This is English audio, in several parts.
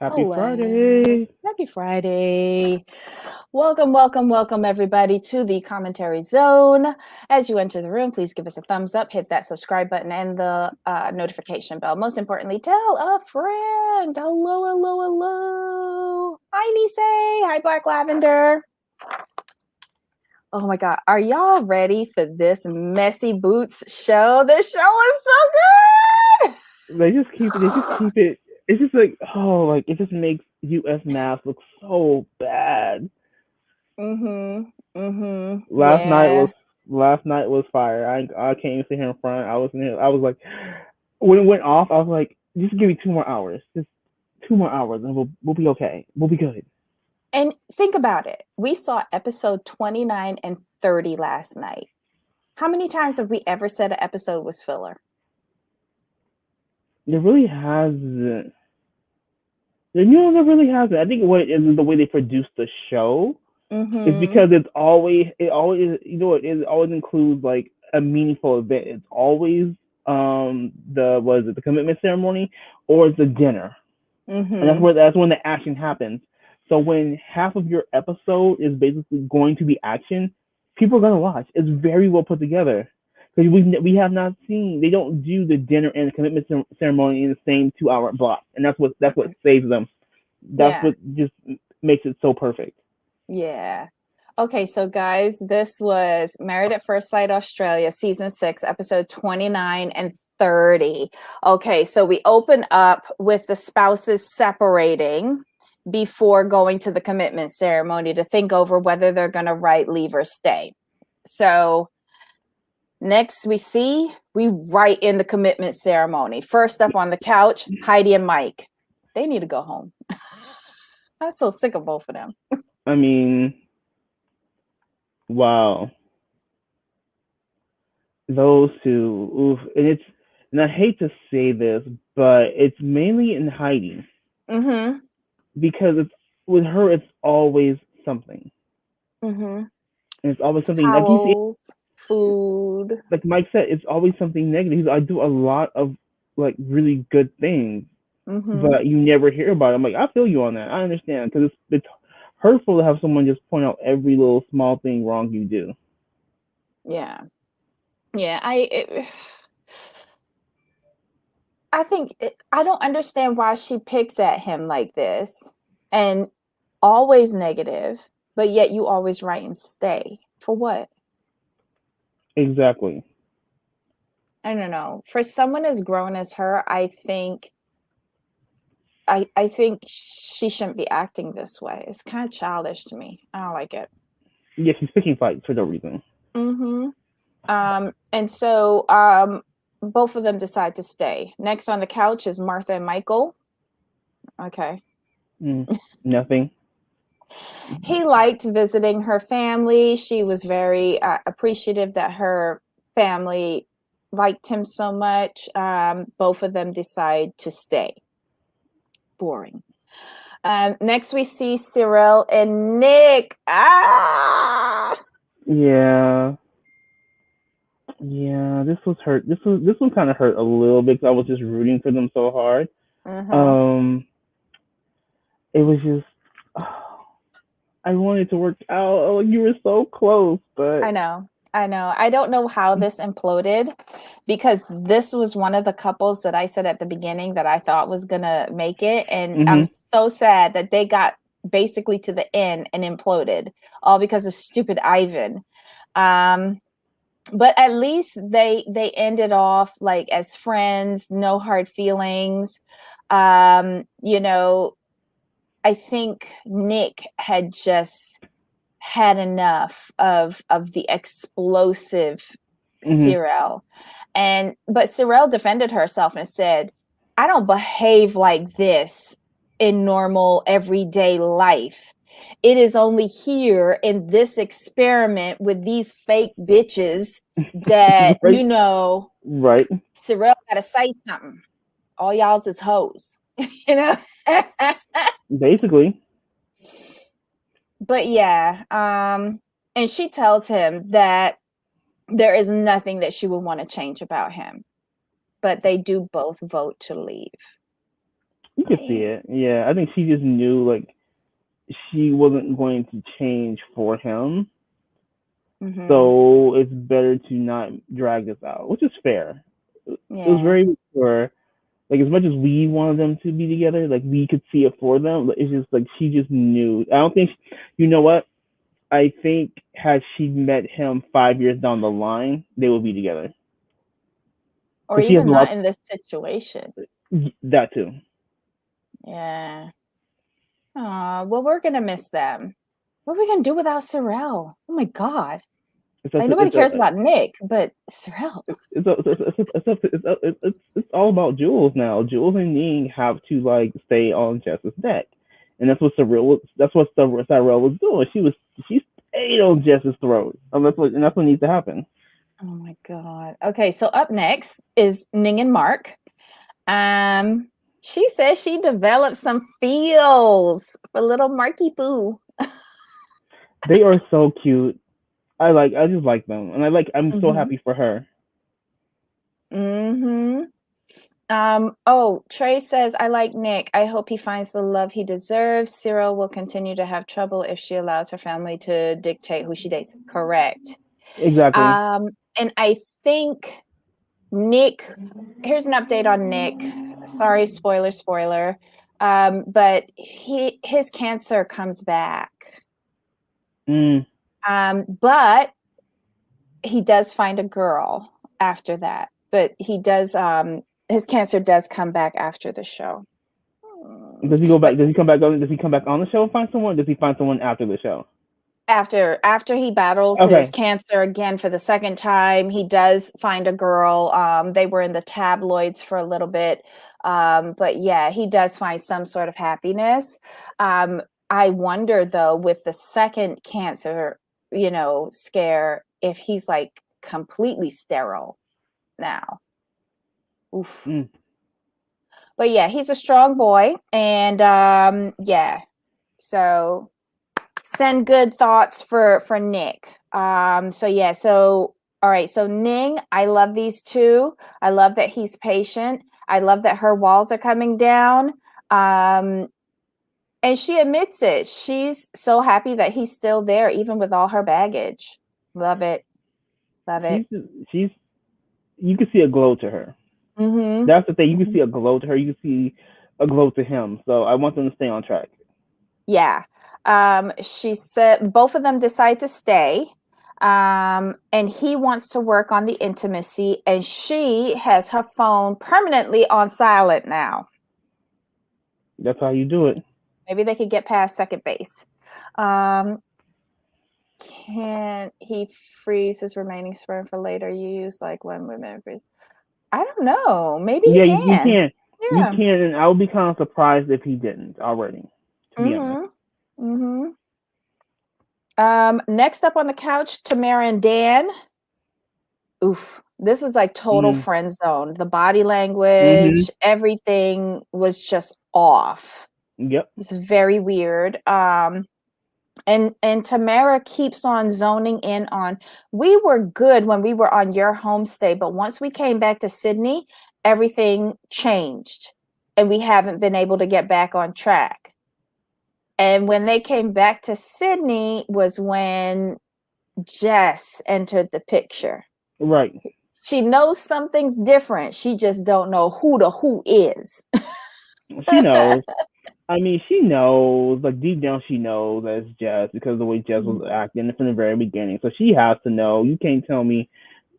Happy Hello. Friday. Happy Friday. Welcome, everybody, to the commentary zone. As you enter the room, please give us a thumbs up, hit that subscribe button and the notification bell. Most importantly, tell a friend. Hello. Hi, Nisei. Hi, Black Lavender. Oh my God. Are y'all ready for this Messy Boots show? This show is so good. They just keep it. It's just like, it just makes US MAFS look so bad. Yeah. Last night was fire. I can't even sit here in front. I was like, when it went off, I was like, just give me 2 more hours. Just 2 more hours and we'll be okay. We'll be good. And think about it. We saw episode 29 and 30 last night. How many times have we ever said an episode was filler? It really hasn't. There really hasn't. I think what it is the way they produce the show. It's because it always it always includes like a meaningful event. It's always the commitment ceremony or it's a dinner. And that's when the action happens. So when half of your episode is basically going to be action, people are gonna watch. It's very well put together. Because we have not seen, they don't do the dinner and the commitment ceremony in the same 2 hour block, and that's what saves them. That's what just makes it so perfect. Yeah. Okay, so guys, this was Married at First Sight Australia, season 6, episode 29 and 30. Okay, so we open up with the spouses separating before going to the commitment ceremony to think over whether they're going to write, leave, or stay. So next we write in the commitment ceremony. First up on the couch, Heidi and Mike. They need to go home. I'm so sick of both of them. I mean, wow. Those two, oof. And I hate to say this, but it's mainly in Heidi. Because with her, it's always something. And it's always something. Towels, food. Like Mike said, it's always something negative. I do a lot of like really good things, but you never hear about it. I'm like, I feel you on that. I understand because it's hurtful to have someone just point out every little small thing wrong you do. Yeah. I think I don't understand why she picks at him like this and always negative, but yet you always write and stay. For what? Exactly. I don't know. For someone as grown as her, I think she shouldn't be acting this way. It's kind of childish to me. I don't like it. Yeah, she's picking fights for no reason. And so both of them decide to stay. Next on the couch is Martha and Michael. Okay. Nothing. He liked visiting her family. She was very appreciative that her family liked him so much. Both of them decide to stay. Boring. Next we see Cyril and Nick. Yeah, this was hurt. This one kind of hurt a little bit because I was just rooting for them so hard. It was just, I wanted to work out. Oh, you were so close, but I know. I don't know how this imploded because this was one of the couples that I said at the beginning that I thought was gonna make it, and I'm so sad that they got basically to the end and imploded, all because of stupid Ivan. But at least they ended off like as friends, no hard feelings. I think Nick had just had enough of the explosive Cyril. But Cyril defended herself and said, I don't behave like this in normal everyday life. It is only here in this experiment with these fake bitches that, right. Cyril gotta say something. All y'all's is hoes. Basically. But yeah, and she tells him that there is nothing that she would want to change about him, but they do both vote to leave. You could see it. Yeah, I think she just knew like she wasn't going to change for him. Mm-hmm. So it's better to not drag this out, which is fair. It was very mature. Like as much as we wanted them to be together, like we could see it for them. It's just like she just knew. I don't think you know what. I think had she met him 5 years down the line, they would be together. Or even not in this situation. That too. Yeah. Well, we're gonna miss them. What are we gonna do without Cyril? Oh my God. Like nobody cares about Nick, but Cyril. It's all about Jules now. Jules and Ning have to like stay on Jess's neck, and that's what Cyril was doing. She stayed on Jess's throat, and that's what needs to happen. Oh my God. Okay, so up next is Ning and Mark. She says she developed some feels for little Marky Boo. They are so cute. I just like them, and I'm so happy for her. Trey says, I like Nick. I hope he finds the love he deserves. Cyril will continue to have trouble if she allows her family to dictate who she dates. Correct. Exactly. And I think Nick, here's an update on Nick. Sorry, spoiler. But his cancer comes back. But he does find a girl after that. But he does his cancer does come back after the show. Does he go back? Does he come back on the show and find someone? Does he find someone after the show? After he battles his cancer again for the second time, he does find a girl. They were in the tabloids for a little bit. But yeah, he does find some sort of happiness. I wonder though, with the second cancer, scare, if he's like completely sterile now. Oof. But yeah, he's a strong boy. And yeah, so send good thoughts for Nick. All right, so Ning, I love these two. I love that he's patient. I love that her walls are coming down. And she admits it. She's so happy that he's still there, even with all her baggage. Love it. You can see a glow to her. That's the thing. You can see a glow to her. You can see a glow to him. So I want them to stay on track. Yeah. She said both of them decide to stay. And he wants to work on the intimacy, and she has her phone permanently on silent now. That's how you do it. Maybe they could get past second base. Can he freeze his remaining sperm for later use, like when women freeze? I don't know. Maybe he can. You can. Yeah. You can, and I would be kind of surprised if he didn't already, to be honest. Next up on the couch, Tamara and Dan. Oof. This is like total friend zone. The body language, everything was just off. Yep. It's very weird. And Tamara keeps on zoning in on, we were good when we were on your homestay, but once we came back to Sydney, everything changed and we haven't been able to get back on track. And when they came back to Sydney was when Jess entered the picture. Right. She knows something's different. She just don't know who the who is. She knows. I mean, she knows, like deep down, she knows that's Jess because of the way Jess was acting from the very beginning. So she has to know. You can't tell me,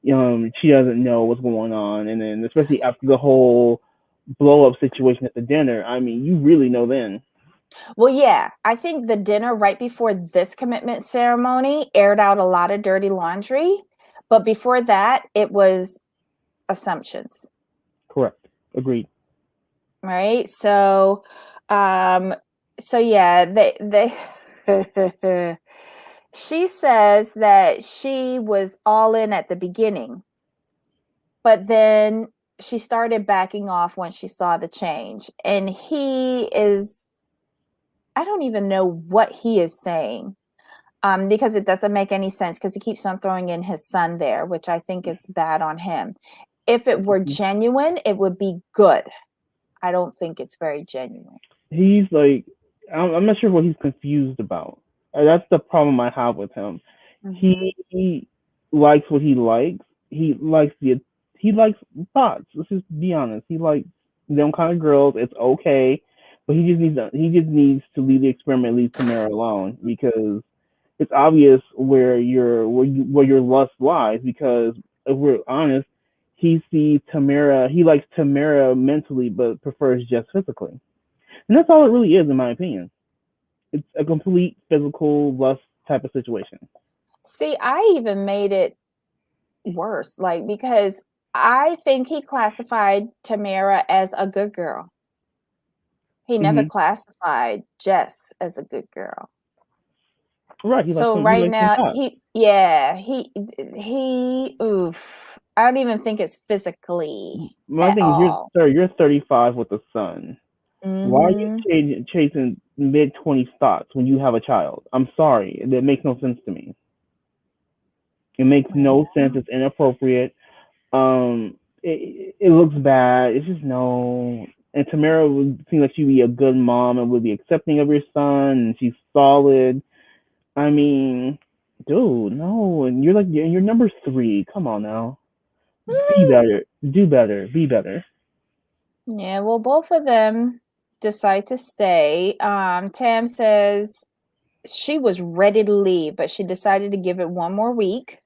she doesn't know what's going on. And then, especially after the whole blow up situation at the dinner, I mean, you really know then. Well, yeah, I think the dinner right before this commitment ceremony aired out a lot of dirty laundry, but before that, it was assumptions. Correct. Agreed. Right. So yeah, they she says that she was all in at the beginning, but then she started backing off when she saw the change. And I don't even know what he is saying, because it doesn't make any sense because he keeps on throwing in his son there, which I think it's bad on him. If it were genuine, it would be good. I don't think it's very genuine. He's like, I'm not sure what he's confused about. That's the problem I have with him. Mm-hmm. He likes what he likes. He likes thoughts. Let's just be honest. He likes them kind of girls. It's okay, but he just needs to leave the experiment, leave Tamara alone, because it's obvious where your lust lies. Because if we're honest, he likes Tamara mentally, but prefers Jess physically. And that's all it really is, in my opinion. It's a complete physical lust type of situation. See, I even made it worse, like, because I think he classified Tamara as a good girl. He never Mm-hmm. classified Jess as a good girl. Right. So He right likes some now, thought. oof. I don't even think it's physically My at thing is, all. you're 35 with a son. Why are Mm-hmm. you chasing mid 20s thoughts when you have a child? I'm sorry, that makes no sense to me. It makes no sense. It's inappropriate. It looks bad. It's just no. And Tamara would seem like she'd be a good mom and would be accepting of your son, and she's solid. I mean, dude, no. And you're number 3. Come on now, be better, do better, be better. Yeah, well, both of them decide to stay. Tam says she was ready to leave, but she decided to give it one more week.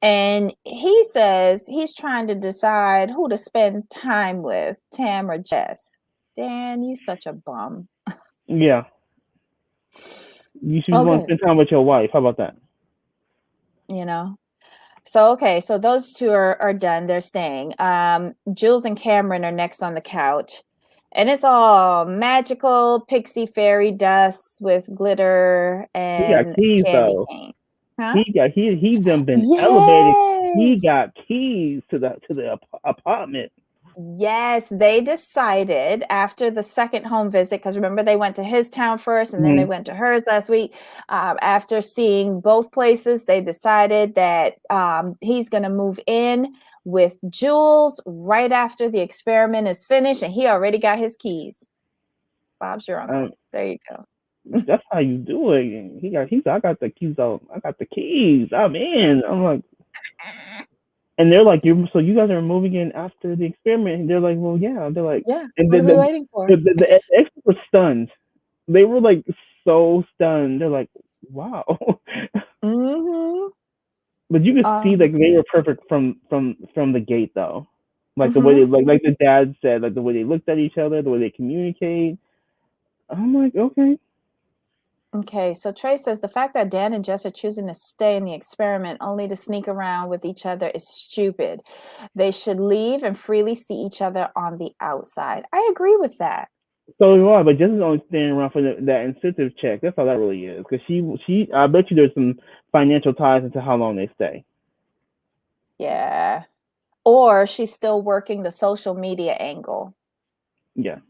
And he says he's trying to decide who to spend time with, Tam or Jess. Dan, you such a bum. Yeah, you should want to Okay. spend time with your wife. How about that? You know. So okay, so those two are done. They're staying. Jules and Cameron are next on the couch. And it's all magical pixie fairy dust with glitter He got and keys candy though. cane. Huh? He done been elevated. He Yes. got keys to the apartment. Yes, they decided after the second home visit, because remember they went to his town first and then they Mm-hmm. went to hers last week. After seeing both places, they decided that he's going to move in with Jules right after the experiment is finished, and he already got his keys. Bob's your uncle. There you go. That's how you do it. I got the keys out. I got the keys. I'm in. I'm like, and they're like, you guys are moving in after the experiment. And they're like, well, yeah. They're like, Yeah. and What then are we waiting for? the experts were stunned. They were like so stunned. They're like, wow. Mm-hmm. But you could see like they were perfect from the gate though. Like the way Mm-hmm. like the dad said, like the way they looked at each other, the way they communicate. I'm like, okay. Okay, so Trey says the fact that Dan and Jess are choosing to stay in the experiment only to sneak around with each other is stupid. They should leave and freely see each other on the outside. I agree with that. So do I, but Jess is only staying around for that incentive check. That's all that really is. Because I bet you there's some financial ties into how long they stay. Yeah. Or she's still working the social media angle. Yeah.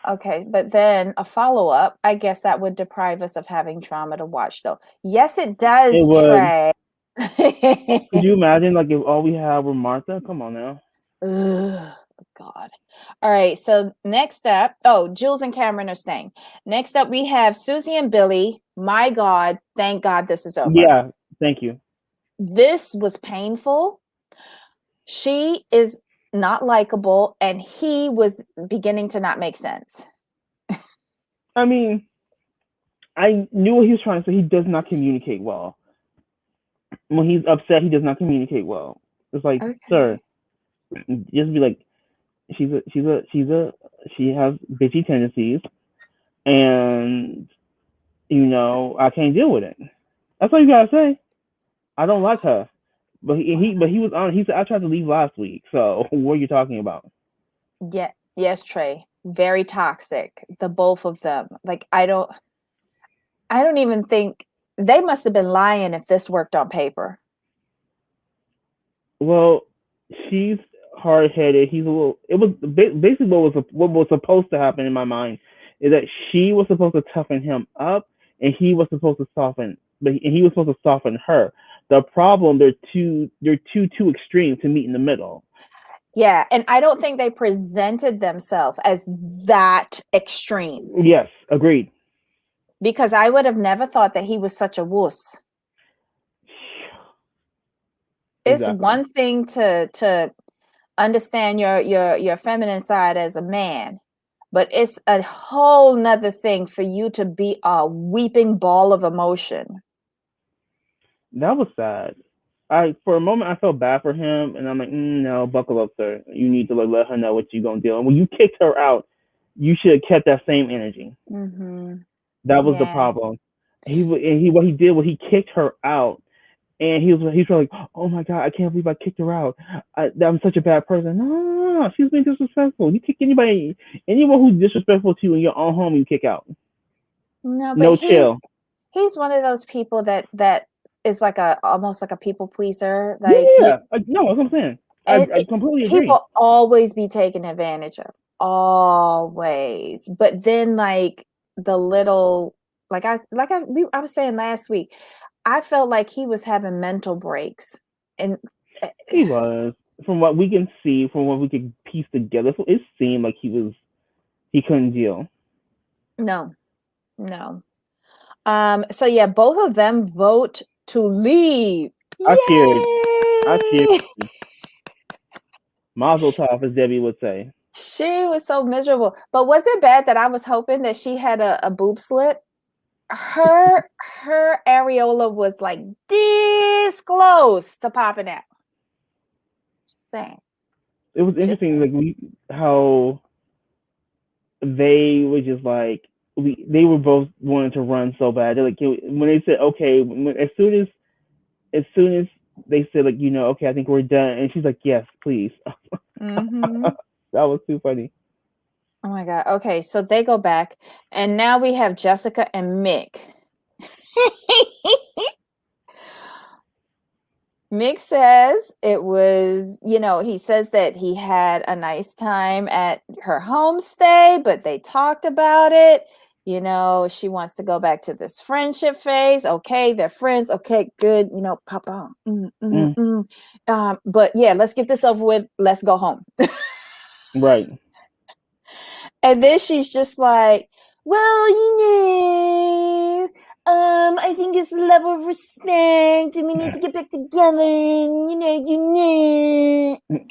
Okay, but then a follow-up, I guess that would deprive us of having drama to watch, though. Yes, it It does, would. Trey. Could you imagine like if all we had were Martha? Come on now. Ugh, God. All right. So next up, Jules and Cameron are staying. Next up, we have Susie and Billy. My God, thank God this is over. Yeah. Thank you. This was painful. She is not likable, and he was beginning to not make sense. I mean, I knew what he was trying to say. He does not communicate well. When he's upset, he does not communicate well. It's like, Okay. sir, just be like, she has bitchy tendencies, and I can't deal with it. That's all you gotta say. I don't like her. But he was on. He said I tried to leave last week. So what are you talking about? Yeah. Yes, Trey. Very toxic. The both of them. Like I don't even think they must have been lying if this worked on paper. Well, she's hard headed. He's a little. It was basically what was supposed to happen in my mind is that she was supposed to toughen him up, and he was supposed to soften. And he was supposed to soften her. The problem, they're too extreme to meet in the middle. Yeah, and I don't think they presented themselves as that extreme. Yes, agreed. Because I would have never thought that he was such a wuss. It's Exactly. one thing to understand your feminine side as a man, but it's a whole nother thing for you to be a weeping ball of emotion. That was sad. For a moment I felt bad for him, and I'm like, no, buckle up, sir. You need to let her know what you're gonna do. And when you kicked her out, you should have kept that same energy. Mm-hmm. That was the Yeah. problem. What he did was he kicked her out, and he's like, oh my god, I can't believe I kicked her out. I'm such a bad person. No, she's being disrespectful. You kick anyone who's disrespectful to you in your own home, you kick out. No, but No chill. he's one of those people that is like almost like a people pleaser. Like Yeah, no, that's what I'm saying. I completely he agree. will always be taken advantage of, always. But then, like the little, I was saying last week, I felt like he was having mental breaks, and He was. From what we can see, from what we could piece together, it seemed like he couldn't deal. no. So yeah, both of them vote to leave. I cheered. I cheered. Yay! Mazel tov, as Debbie would say. She was so miserable. But was it bad that I was hoping that she had a boob slit? Her areola was like this close to popping out. Just saying. It was interesting, like how they were just like they were both wanting to run so bad. They're like, when they said okay, as soon as they said, like, okay, I think we're done, and she's like, yes, please. Mm-hmm. That was too funny. Oh my god. Okay, so they go back, and now we have Jessica and Mick. Mick says it was, he says that he had a nice time at her homestay, but they talked about it. She wants to go back to this friendship phase. Okay, they're friends. Okay, good. Papa. But yeah, let's get this over with. Let's go home. Right. And then she's just like, well, I think it's a level of respect, and we need to get back together, and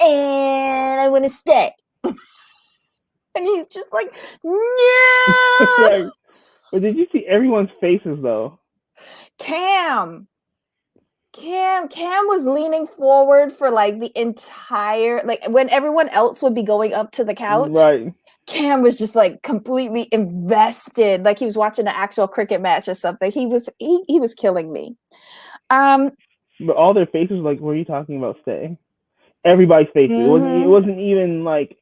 and I want to stay. And he's just like, no. Right. But did you see everyone's faces though? Cam was leaning forward for like the entire, like when everyone else would be going up to the couch. Right. Cam was just like completely invested, like he was watching an actual cricket match or something. He was killing me. But all their faces were like, what are you talking about? Stay. Everybody's faces. Mm-hmm. It wasn't even like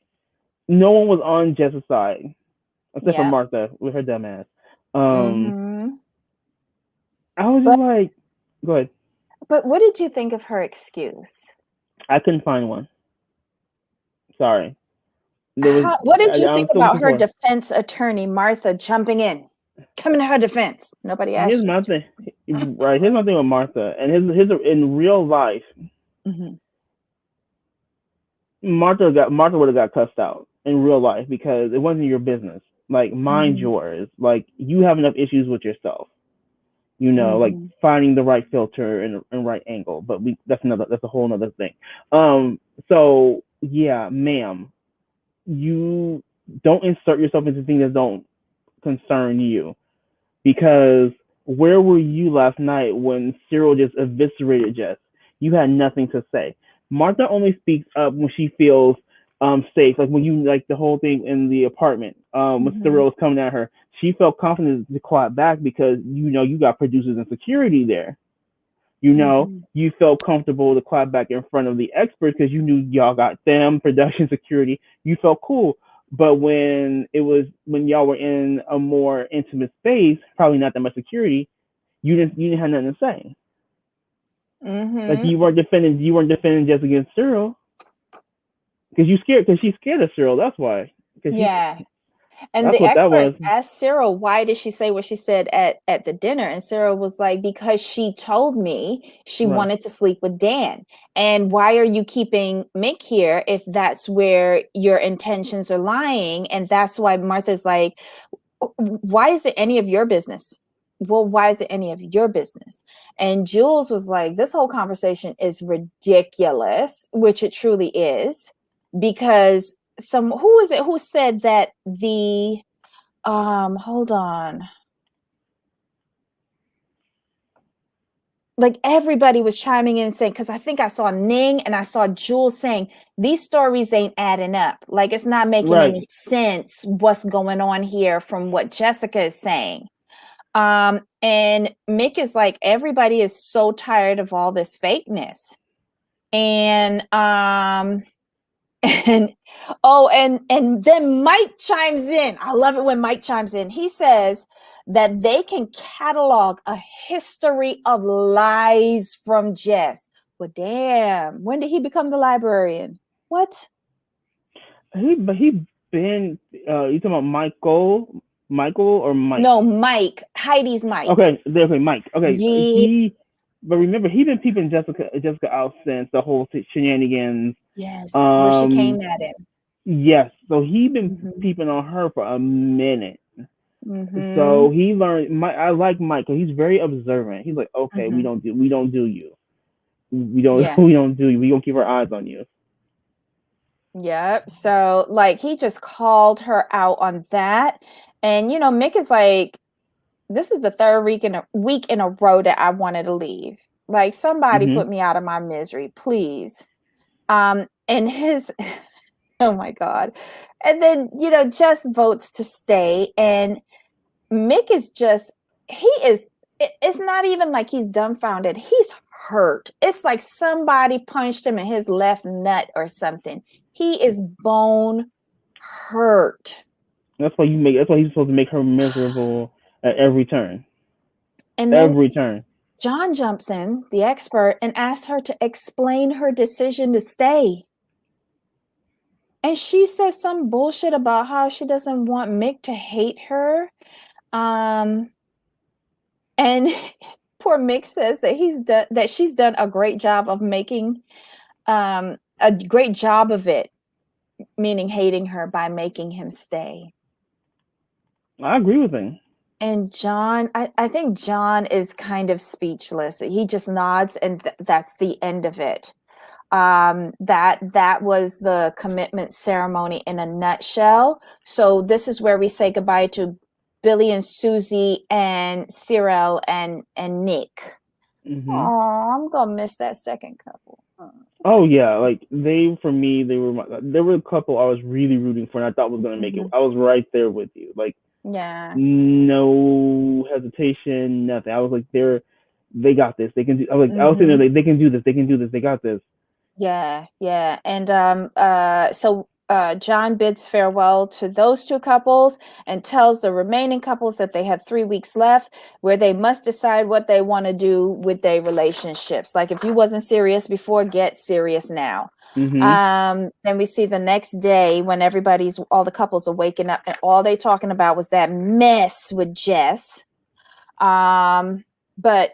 no one was on Jess's side except for Martha with her dumb ass. Mm-hmm. I was just like, go ahead. But what did you think of her excuse? I couldn't find one. Sorry. What did you think about her defense attorney, Martha, jumping in, coming to her defense? Nobody asked. Here's my thing. Right. Here's my thing with Martha, and his in real life. Mm-hmm. Martha would have got cussed out in real life because it wasn't your business. Like, mind yours. Like, you have enough issues with yourself. Like finding the right filter and right angle. But that's a whole nother thing. So yeah, ma'am, you don't insert yourself into things that don't concern you, because where were you last night when Cyril just eviscerated Jess? You had nothing to say. Martha only speaks up when she feels safe. Like when like the whole thing in the apartment, when Cyril was coming at her, she felt confident to clap back because you got producers and security there. You felt comfortable to clap back in front of the experts because you knew y'all got them, production, security. You felt cool. But when y'all were in a more intimate space, probably not that much security, you didn't have nothing to say. Like you weren't defending just against Cyril because she's scared of Cyril. That's why. Yeah. And That's the what that experts was. asked Cyril, why did she say what she said at the dinner? And Cyril was like, because she told me she Right. wanted to sleep with Dan. And why are you keeping Mick here if that's where your intentions are lying? And that's why Martha's like, why is it any of your business? Well, why is it any of your business? And Jules was like, this whole conversation is ridiculous, which it truly is, because who is it who said that the hold on, like everybody was chiming in saying, because I think I saw Ning and I saw Jules saying these stories ain't adding up, like it's not making any sense what's going on here from what Jessica is saying. And Mick is like, everybody is so tired of all this fakeness. And and then Mike chimes in. I love it when Mike chimes in. He says that they can catalog a history of lies from Jess. Well, damn, when did he become the librarian? What? He been you talking about Michael or Mike? No, Mike. Heidi's Mike. Okay, Mike. Okay, Yeah. but remember, he been peeping Jessica out since the whole shenanigans. Yes, where she came at him. Yes, so he been peeping on her for a minute. So he learned. I like Mike because he's very observant. He's like, okay, we don't do you. We don't do you. We don't do you. We gonna keep our eyes on you. Yep. So like he just called her out on that. And Mick is like, this is the third week in a row that I wanted to leave. Like somebody put me out of my misery, please. And his oh my God. And then, Jess votes to stay, and Mick is just, it's not even like he's dumbfounded. He's hurt. It's like somebody punched him in his left nut or something. He is bone hurt. That's why he's supposed to make her miserable at every turn. And then every turn. John jumps in, the expert, and asks her to explain her decision to stay. And she says some bullshit about how she doesn't want Mick to hate her. And poor Mick says that she's done a great job of making a great job of it, meaning hating her, by making him stay. I agree with him. And John, I think John is kind of speechless. He just nods, and that's the end of it. That was the commitment ceremony in a nutshell. So this is where we say goodbye to Billy and Susie and Cyril and Nick. Oh, I'm gonna miss that second couple. Oh yeah, like they were a couple I was really rooting for, and I thought was gonna make it. I was right there with you, like no hesitation, nothing. I was like, they got this. They can do. I was sitting there, like, they can do this. They can do this. They got this. Yeah. And so John bids farewell to those two couples and tells the remaining couples that they have 3 weeks left where they must decide what they want to do with their relationships. Like, if you wasn't serious before, get serious now. Then we see the next day when all the couples are waking up, and all they talking about was that mess with Jess. But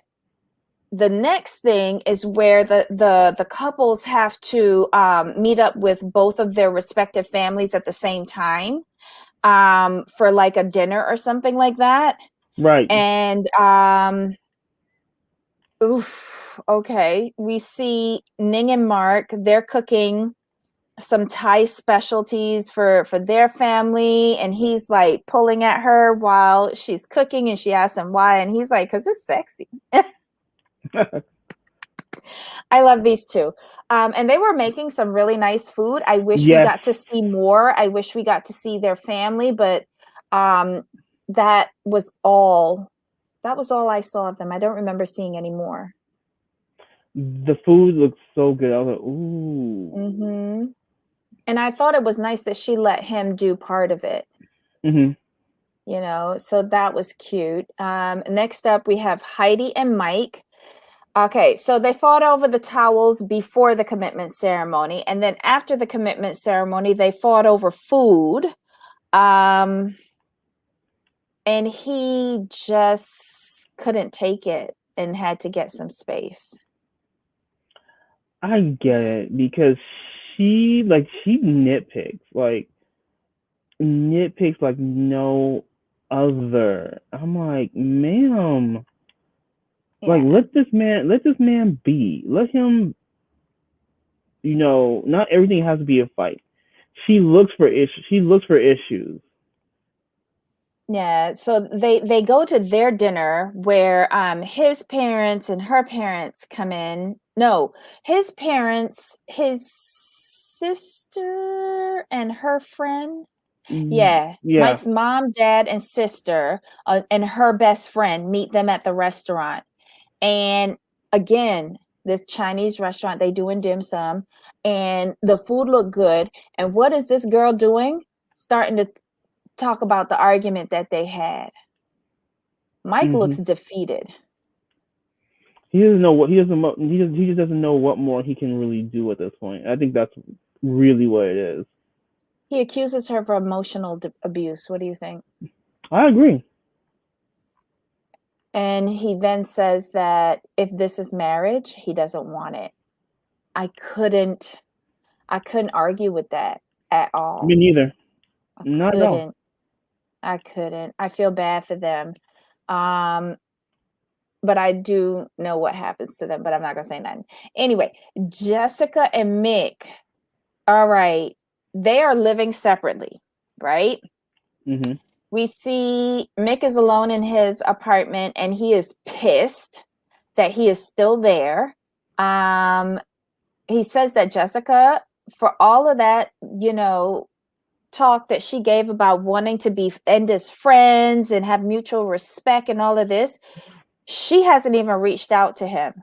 the next thing is where the couples have to meet up with both of their respective families at the same time for like a dinner or something like that. Right. And okay. We see Ning and Mark, they're cooking some Thai specialties for their family, and he's like pulling at her while she's cooking, and she asks him why, and he's like, 'cause it's sexy. I love these two. And they were making some really nice food. I wish we got to see more. I wish we got to see their family, but that was all I saw of them. I don't remember seeing any more. The food looks so good. I was like, ooh. And I thought it was nice that she let him do part of it. So that was cute. Next up, we have Heidi and Mike. Okay, so they fought over the towels before the commitment ceremony, and then after the commitment ceremony, they fought over food. And he just couldn't take it and had to get some space. I get it because she nitpicks like no other. I'm like, ma'am, like let this man be. Let him, not everything has to be a fight. She looks for issues. Yeah, so they go to their dinner where his parents and her parents come in. No, his parents, his sister and her friend. Yeah, Mike's mom, dad, and sister and her best friend meet them at the restaurant. And again, this Chinese restaurant, they doing dim sum, and the food looked good. And what is this girl doing? Starting to talk about the argument that they had. Mike looks defeated. He doesn't know what he just doesn't know what more he can really do at this point. I think that's really what it is. He accuses her of emotional abuse. What do you think? I agree. And he then says that if this is marriage, he doesn't want it. I couldn't argue with that at all. Me neither. Not at all. I couldn't. I feel bad for them. But I do know what happens to them, but I'm not going to say nothing. Anyway, Jessica and Mick, all right, they are living separately, right? Mm-hmm. We see Mick is alone in his apartment, and he is pissed that he is still there. He says that Jessica, for all of that, talk that she gave about wanting to end as friends and have mutual respect and all of this, she hasn't even reached out to him.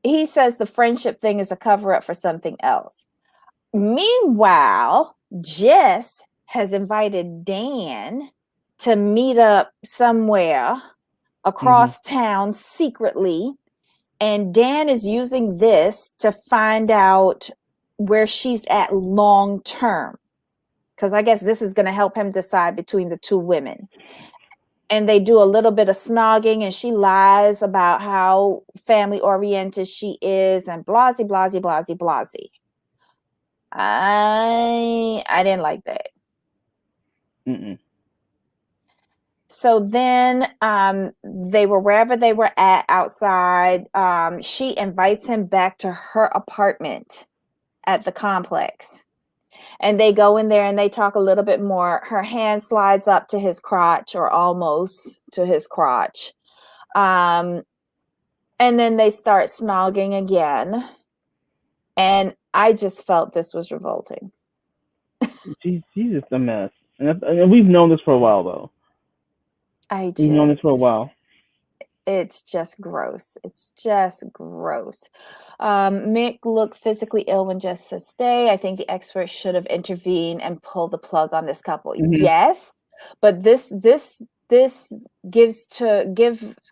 He says the friendship thing is a cover-up for something else. Meanwhile, Jess has invited Dan to meet up somewhere across town secretly, and Dan is using this to find out where she's at long term, because I guess this is going to help him decide between the two women. And they do a little bit of snogging, and she lies about how family oriented she is and blasey, blasey, blasey, blasey. I didn't like that. Mm-mm. So then they were wherever they were at outside. She invites him back to her apartment at the complex. And they go in there and they talk a little bit more. Her hand slides up to his crotch, or almost to his crotch. And then they start snogging again. And I just felt this was revolting. She's just a mess. And we've known this for a while, though. We've known this for a while. It's just gross. It's just gross. Mick looked physically ill when Jess said stay. I think the experts should have intervened and pulled the plug on this couple. Yes, but this gives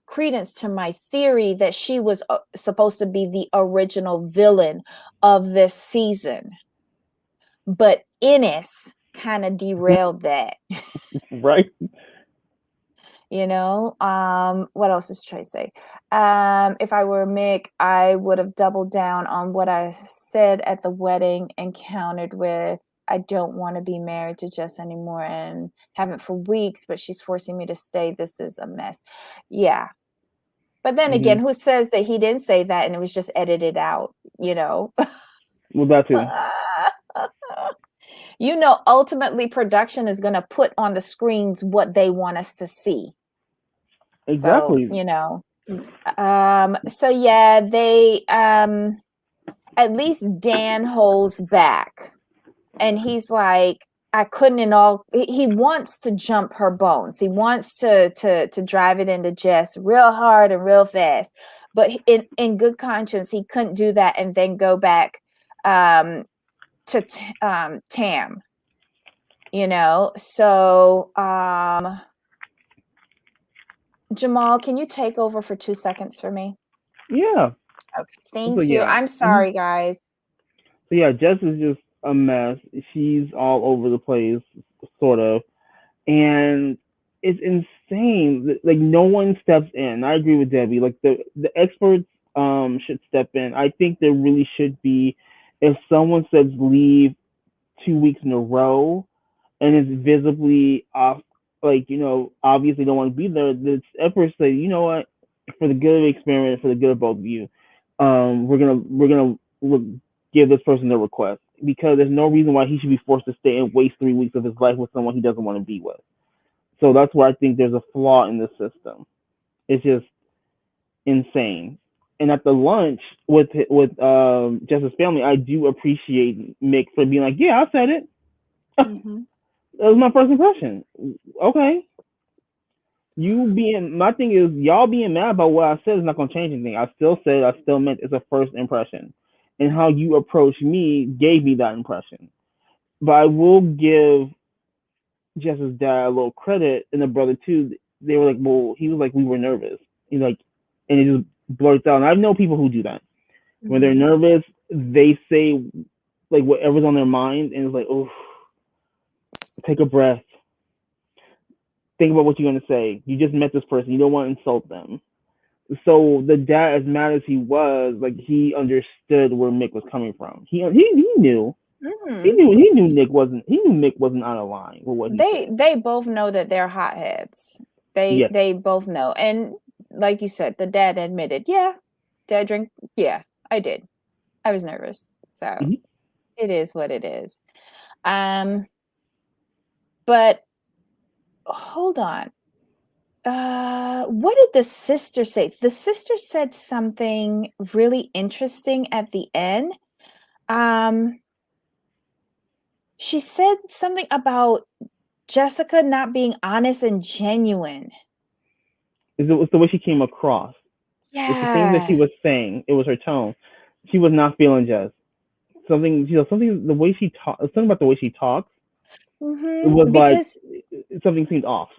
credence to my theory that she was supposed to be the original villain of this season. But Ennis kind of derailed that. Right. What else is Trey say? If I were Mick, I would have doubled down on what I said at the wedding and countered with, I don't want to be married to Jess anymore and haven't for weeks, but she's forcing me to stay. This is a mess. Yeah. But then again, who says that he didn't say that and it was just edited out, Well, that too. Ultimately production is going to put on the screens what they want us to see. Exactly. So yeah, they at least Dan holds back, and he's like, I couldn't he wants to jump her bones. He wants to drive it into Jess real hard and real fast, but in good conscience he couldn't do that and then go back to Tam, so Jamal, can you take over for 2 seconds for me? Yeah. Okay, thank you. I'm sorry, guys. So yeah, Jess is just a mess. She's all over the place, sort of, and it's insane. Like no one steps in. I agree with Debbie. Like the experts should step in. I think there really should be, if someone says leave 2 weeks in a row and is visibly off, like obviously don't want to be there. The experts say, you know what, for the good of the experiment, for the good of both of you, we're gonna give this person a request, because there's no reason why he should be forced to stay and waste 3 weeks of his life with someone he doesn't want to be with. So that's why I think there's a flaw in the system. It's just insane. And at the lunch with Jess's family, I do appreciate Mick for being like, "Yeah, I said it. Mm-hmm. That was my first impression." Okay, my thing is, y'all being mad about what I said is not gonna change anything. I still said, I still meant it's a first impression, and how you approach me gave me that impression. But I will give Jess's dad a little credit, and the brother too. They were like, well, he was like, we were nervous. He's like, and it just blurts out. And I know people who do that. Mm-hmm. When they're nervous, they say like whatever's on their mind, and it's like, oh, take a breath. Think about what you're gonna say. You just met this person. You don't want to insult them. So the dad, as mad as he was, like he understood where Mick was coming from. He knew. Mm-hmm. He knew Mick wasn't out of line with what he said. They both know that they're hotheads. They both know. And like you said, the dad admitted, yeah, dad drink. Yeah, I did. I was nervous. So mm-hmm. It is what it is. But hold on. What did the sister say? The sister said something really interesting at the end. She said something about Jessica not being honest and genuine. It was the way she came across. Yeah. It's the thing that she was saying. It was her tone. She was not feeling Jess. Something the way she talks. Something about the way she talks. Mm-hmm. It was because, like something seemed off.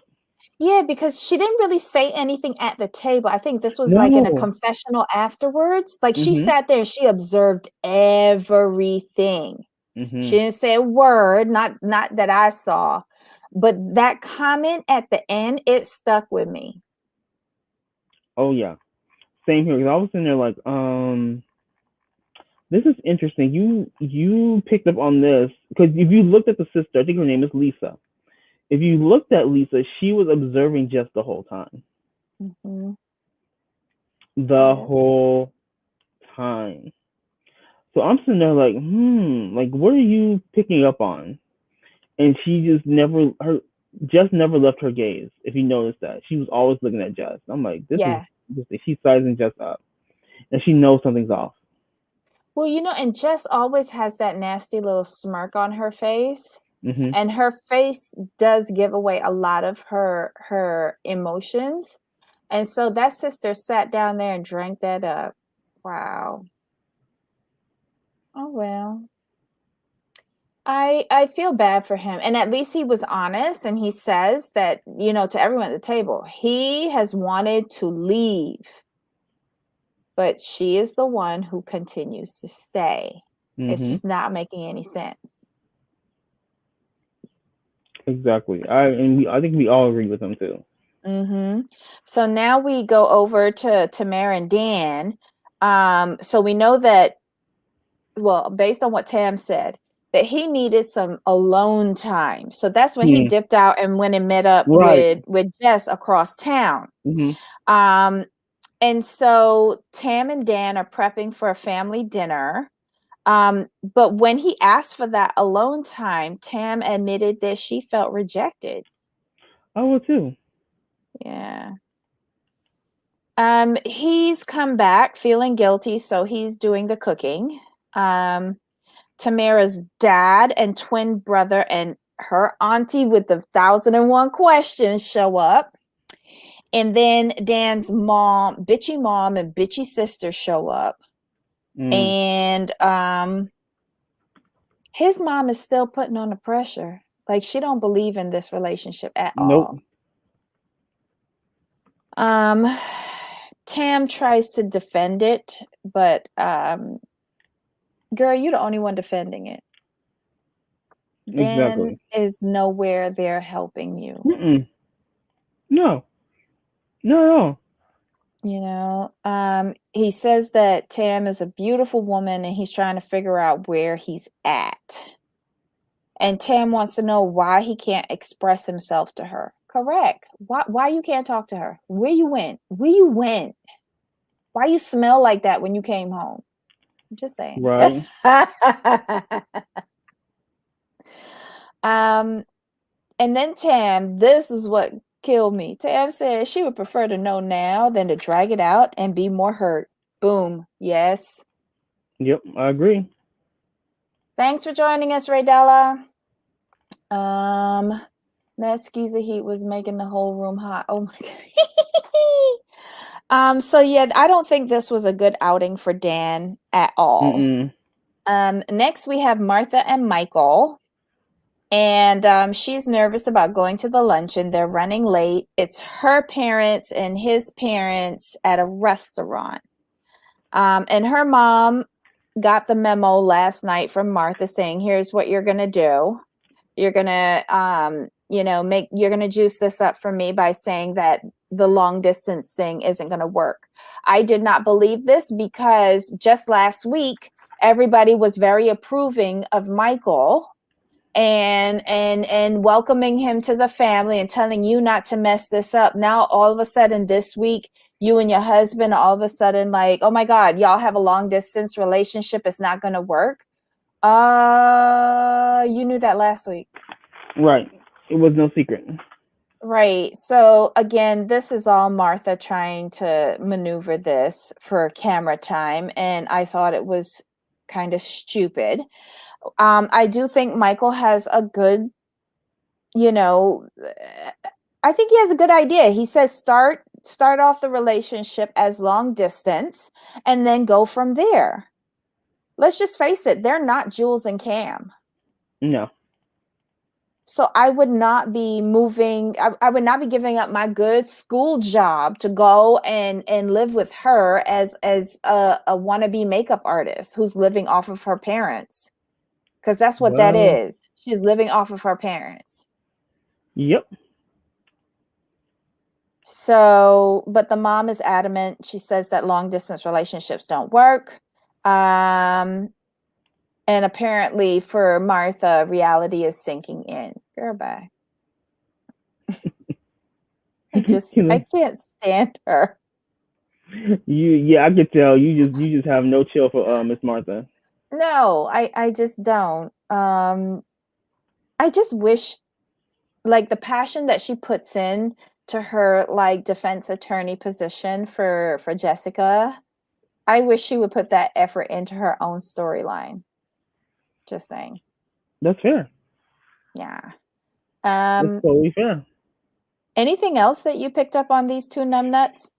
Yeah, because she didn't really say anything at the table. I think this was like in a confessional afterwards. Like she sat there and she observed everything. Mm-hmm. She didn't say a word, not that I saw, but that comment at the end, it stuck with me. Oh yeah, same here. Because I was in there like, this is interesting. You picked up on this because if you looked at the sister, I think her name is Lisa. If you looked at Lisa, she was observing Jess the whole time. Mm-hmm. The whole time. So I'm sitting there like, like what are you picking up on? And she just never left her gaze. If you noticed that, she was always looking at Jess. I'm like, this is she's sizing Jess up, and she knows something's off. Well, and Jess always has that nasty little smirk on her face, mm-hmm. and her face does give away a lot of her emotions, and so that sister sat down there and drank that up. Wow. Oh, well, I feel bad for him. And at least he was honest. And he says that, to everyone at the table, he has wanted to leave. But she is the one who continues to stay. Mm-hmm. It's just not making any sense. Exactly. I think we all agree with him too. Mm-hmm. So now we go over to Tamara and Dan. So we know that, well, based on what Tam said, that he needed some alone time. So that's when he dipped out and went and met up with Jess across town. Mm-hmm. And so Tam and Dan are prepping for a family dinner. But when he asked for that alone time, Tam admitted that she felt rejected. I would too. Yeah. He's come back feeling guilty, so he's doing the cooking. Tamara's dad and twin brother and her auntie with the 1,001 questions show up. And then Dan's bitchy mom and bitchy sister show up. And his mom is still putting on the pressure. Like she don't believe in this relationship at all. Tam tries to defend it, but girl, you're the only one defending it. Dan Exactly. is nowhere there helping you. Mm-mm. No. No, no. You know, he says that Tam is a beautiful woman and he's trying to figure out where he's at. And Tam wants to know why he can't express himself to her. Correct. Why you can't talk to her? Where you went? Where you went? Why you smell like that when you came home? I'm just saying. Right. And then Tam, this is what killed me. Tam said she would prefer to know now than to drag it out and be more hurt. Boom. Yes. Yep, I agree. Thanks for joining us, Raydella. That skeezer heat was making the whole room hot. Oh my god. So yeah, I don't think this was a good outing for Dan at all. Mm-mm. Next we have Martha and Michael. And she's nervous about going to the luncheon. They're running late. It's her parents and his parents at a restaurant. And her mom got the memo last night from Martha saying, here's what you're going to do. You're going to, you're going to juice this up for me by saying that the long distance thing isn't going to work. I did not believe this because just last week, everybody was very approving of Michael and welcoming him to the family and telling you not to mess this up. Now all of a sudden this week you and your husband all of a sudden like, oh my god, y'all have a long distance relationship, it's not going to work. You knew that last week. Right. It was no secret. Right. So again, this is all Martha trying to maneuver this for camera time, and I thought it was kind of stupid. I do think Michael has a good, I think he has a good idea. He says start off the relationship as long distance and then go from there. Let's just face it, they're not Jules and Cam. No. So I would not be moving. I would not be giving up my good school job to go and live with her as a wannabe makeup artist who's living off of her parents. Because that's what that is. She's living off of her parents. Yep. So, but the mom is adamant. She says that long distance relationships don't work. And apparently for Martha, reality is sinking in. Girl, bye. I can't stand her. I could tell you just have no chill for Miss Martha. No, I just don't. I just wish like the passion that she puts in to her like defense attorney position for Jessica, I wish she would put that effort into her own storyline. Just saying. That's fair. Yeah. That's totally fair. Anything else that you picked up on these two numbnuts?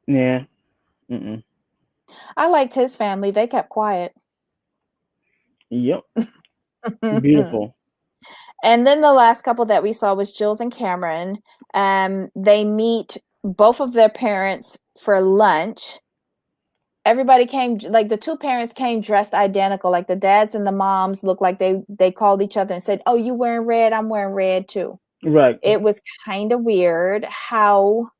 Yeah. Mm-mm. I liked his family. They kept quiet. Yep. Beautiful. And then the last couple that we saw was Jules and Cameron. They meet both of their parents for lunch. Everybody came, like the two parents came dressed identical. Like the dads and the moms looked like they called each other and said, oh, you wearing red? I'm wearing red too. Right. It was kind of weird how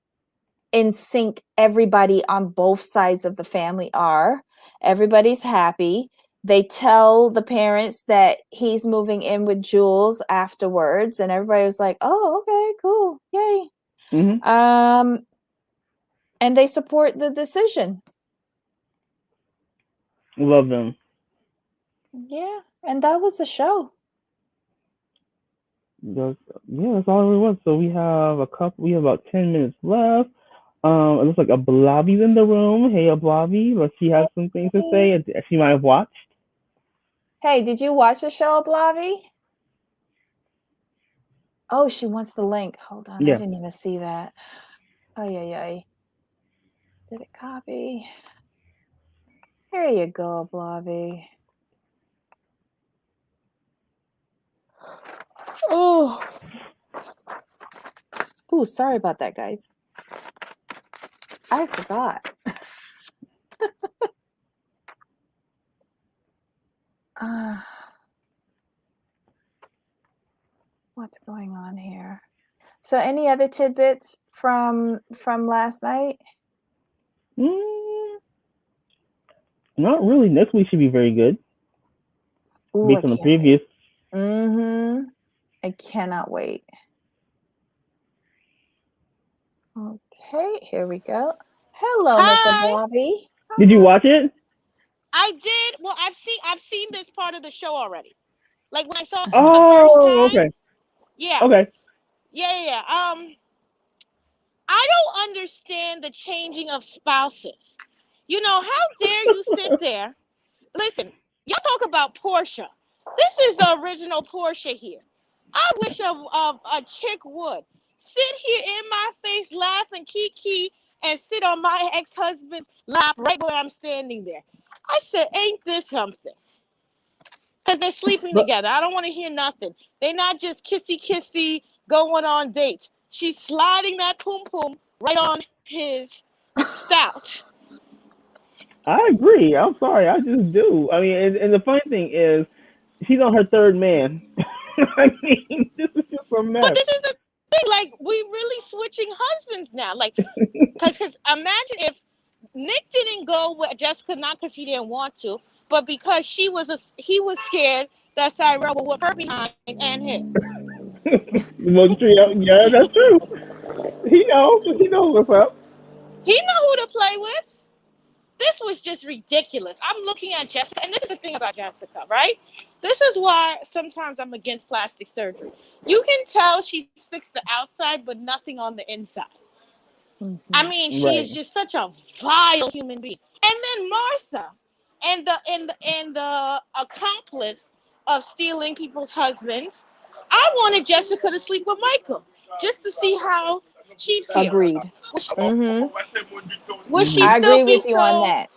in sync everybody on both sides of the family are. Everybody's happy. They tell the parents that he's moving in with Jules afterwards, and everybody was like, oh, okay, cool, yay. Mm-hmm. And they support the decision. Love them. Yeah, and that was the show. That's all it was. So we have about 10 minutes left. It looks like Ablavi's in the room. Hey, Ablavi, but she has some things to say. She might have watched. Hey, did you watch the show, Ablavi? Oh, she wants the link. Hold on, Yeah. I didn't even see that. Ay. Did it copy? There you go, Ablavi. Oh. Ooh, sorry about that, guys. I forgot. So any other tidbits from last night? Not really. Next week should be very good. Ooh, based on the previous. I cannot wait. Okay, here we go. Hello, Mr. Bobby. Did you watch it? I did. Well, I've seen this part of the show already. Like when I saw it Oh, the first time. okay. Yeah. Okay. Yeah. I don't understand the changing of spouses. You know, how dare you sit there? Listen, y'all talk about Portia. This is the original Portia here. I wish a chick would sit here in my face, laugh and kiki, and sit on my ex-husband's lap right where I'm standing there. I said, ain't this something? Because they're sleeping together. I don't want to hear nothing. They're not just kissy going on dates. She's sliding that poom poom right on his stout. I agree. I'm sorry. I just do. I mean, and the funny thing is, she's on her third man. I mean, this is just a mess. But this is the thing. Like, we really switching husbands now. Like, because imagine if Nick didn't go with Jessica, not because he didn't want to, but because he was scared that Cyril would whip her behind and his. Yeah, that's true. He knows what's up. He know who to play with. This was just ridiculous. I'm looking at Jessica, and this is the thing about Jessica, right? This is why sometimes I'm against plastic surgery. You can tell she's fixed the outside, but nothing on the inside. I mean, she is just such a vile human being. And then Martha, and the accomplice of stealing people's husbands. I wanted Jessica to sleep with Michael just to see how she'd feel. Agreed. Would she I still agree be with you on that.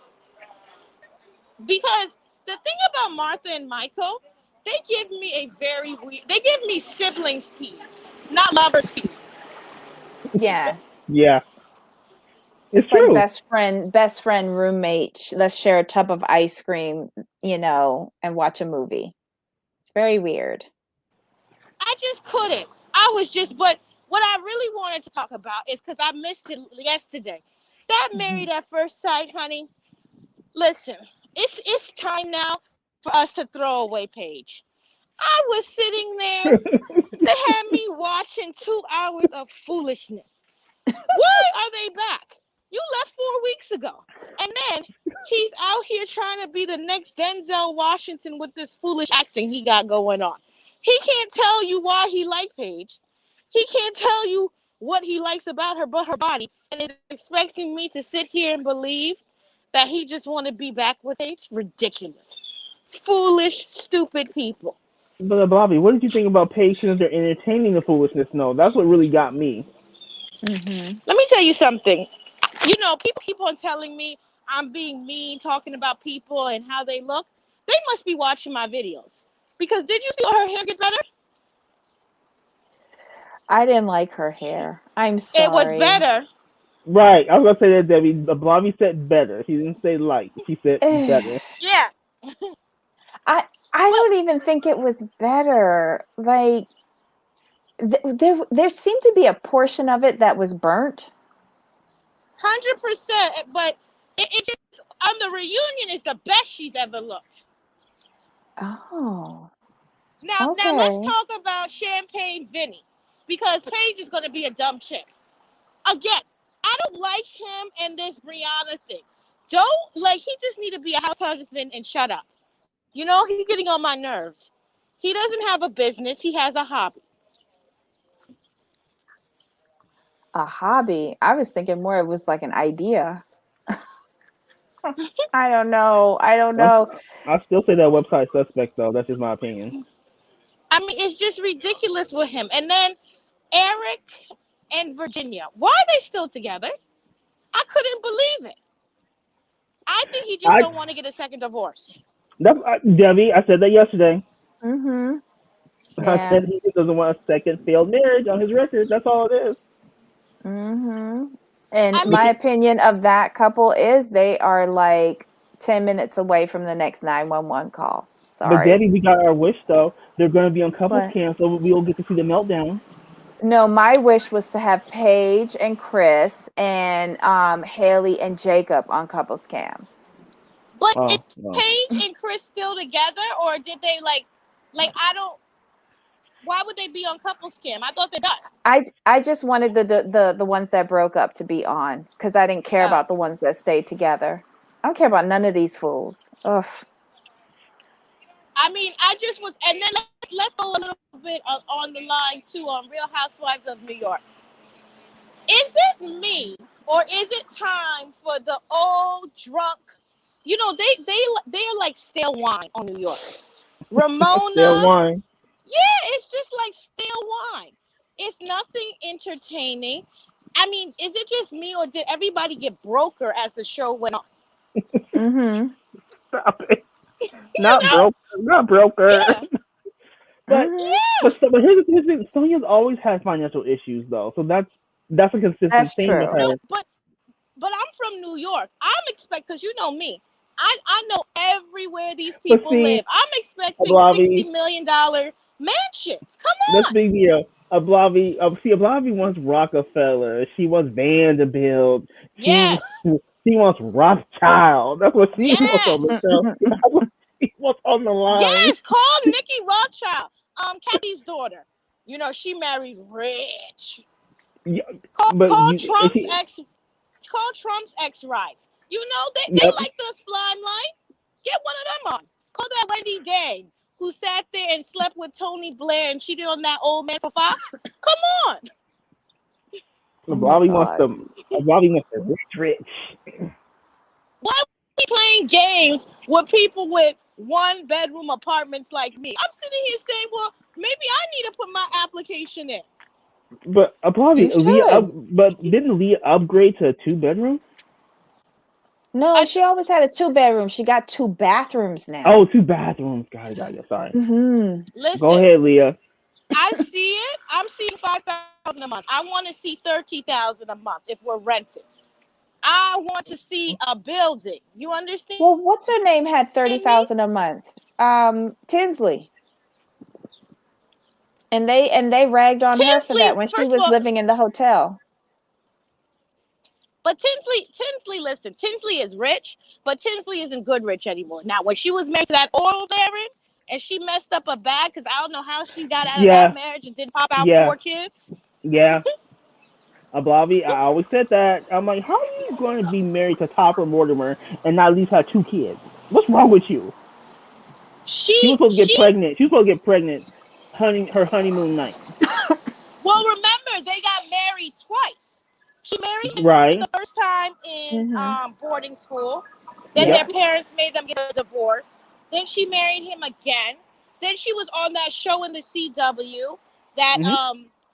Because the thing about Martha and Michael, they give me a very weird. They give me siblings tease, not lovers tease. Yeah. Yeah. It's like best friend, roommate. Let's share a tub of ice cream, and watch a movie. It's very weird. I just couldn't. But what I really wanted to talk about is because I missed it yesterday. That Married at First Sight, honey. Listen, it's time now for us to throw away Paige. I was sitting there. They had me watching 2 hours of foolishness. Why are they back? You left 4 weeks ago. And then he's out here trying to be the next Denzel Washington with this foolish acting he got going on. He can't tell you why he liked Paige. He can't tell you what he likes about her but her body, and is expecting me to sit here and believe that he just want to be back with Paige. Ridiculous. Foolish, stupid people. But Bobby, what did you think about patients? They're entertaining the foolishness. No, that's what really got me. Let me tell you something. People keep on telling me I'm being mean, talking about people and how they look. They must be watching my videos. Because did you see her hair get better? I didn't like her hair. I'm sorry. It was better. Right. I was going to say that, Debbie. Bobby said better. She didn't say like. She said better. Yeah. I don't even think it was better. Like, there seemed to be a portion of it that was burnt. 100%. But it just, on the reunion, is the best she's ever looked. Oh. Now let's talk about Champagne Vinny. Because Paige is going to be a dumb chick. Again, I don't like him and this Brianna thing. He just need to be a husband and shut up. He's getting on my nerves. He doesn't have a business. He has a hobby. A hobby? I was thinking more it was like an idea. I don't know. I still say that website suspect, though. That's just my opinion. I mean, it's just ridiculous with him. And then Eric and Virginia. Why are they still together? I couldn't believe it. I think he just don't want to get a second divorce. Debbie, I said that yesterday. Yeah. I said he just doesn't want a second failed marriage on his record. That's all it is. And my opinion of that couple is they are like 10 minutes away from the next 911 call. Sorry. But Debbie, we got our wish though. They're going to be on couples camp, so we'll get to see the meltdown. No, my wish was to have Paige and Chris and Haley and Jacob on Couples Cam. But Oh, is no. Paige and Chris still together, or did they like I don't? Why would they be on couples cam? I thought they're done. I just wanted the ones that broke up to be on because I didn't care about the ones that stayed together. I don't care about none of these fools. Ugh. I mean, I just was, and then let's go a little bit on the line too on Real Housewives of New York. Is it me, or is it time for the old drunk? You know, they're like stale wine on New York. Ramona. Stale wine. Yeah, it's just like stale wine. It's nothing entertaining. I mean, is it just me, or did everybody get broker as the show went on? Mm-hmm. Stop it. Not broker. Yeah. But Yeah. but here's the thing. Sonya's always had financial issues though, so that's a consistent That's thing true. with her. No, but I'm from New York. I'm expecting, because you know me. I know everywhere these people live. I'm expecting $60 million mansions. Come Let's on. be real. Ablavi wants Rockefeller. She wants Vanderbilt. Yes. She wants Rothschild. That's what she wants on the Yes. show. That's what she wants on the line. Yes. Call Nikki Rothschild. Kathy's daughter. You know, she married rich. Yeah, Call Trump's ex-wife. You know, they yep. like this limelight. Get one of them on. Call that Wendy Day, who sat there and slept with Tony Blair and cheated on that old man for Fox. Come on. Ablavi wants the rich. Why are we playing games with people with one-bedroom apartments like me? I'm sitting here saying, well, maybe I need to put my application in. But but didn't Leah upgrade to a 2-bedroom? No, she always had a 2-bedroom. She got 2 bathrooms now. Oh, 2 bathrooms. Got it. Sorry. Mm-hmm. Listen, go ahead, Leah. I see it. I'm seeing $5,000 a month. I want to see $30,000 a month if we're renting. I want to see a building. You understand? Well, what's her name had $30,000 a month? Tinsley. And they ragged on her for that when she was living in the hotel. But Tinsley, listen, Tinsley is rich, but Tinsley isn't good rich anymore. Now, when she was married to that oil baron and she messed up a bag, because I don't know how she got out of that marriage and didn't pop out 4 kids. Yeah. Ablavi, I always said that. I'm like, how are you going to be married to Topper Mortimer and not at least have 2 kids? What's wrong with you? She was supposed to get pregnant. She was supposed to get pregnant her honeymoon night. Well, remember, they got married twice. She married him the first time in boarding school. Then their parents made them get a divorce. Then she married him again. Then she was on that show in the CW, that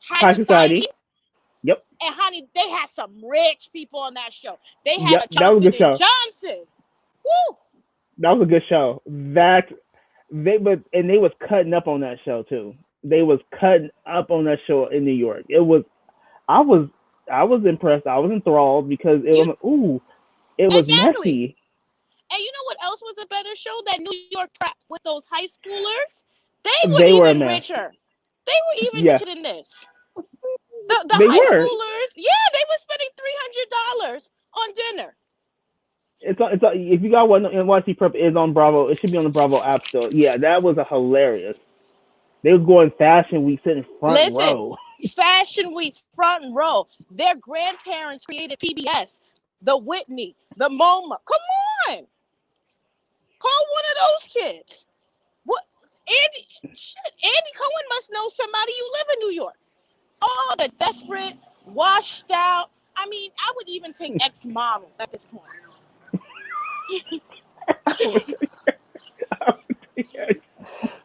High Society. Yep. And honey, they had some rich people on that show. They had a Johnson and Johnson. Woo! That was a good show. They was cutting up on that show too. They was cutting up on that show in New York. I was impressed. I was enthralled because it was messy. And you know what else was a better show? That New York prep with those high schoolers. They were even richer. They were even richer than this. The high schoolers, they were spending $300 on dinner. It's if you got one NYC Prep is on Bravo, it should be on the Bravo app still. Yeah, that was hilarious. They were going Fashion Week sitting front row. Fashion Week front row. Their grandparents created PBS, the Whitney, the MoMA. Come on, call one of those kids. What? Andy Cohen must know somebody. You live in New York. Oh, the desperate, washed out. I mean, I would even take ex-models at this point.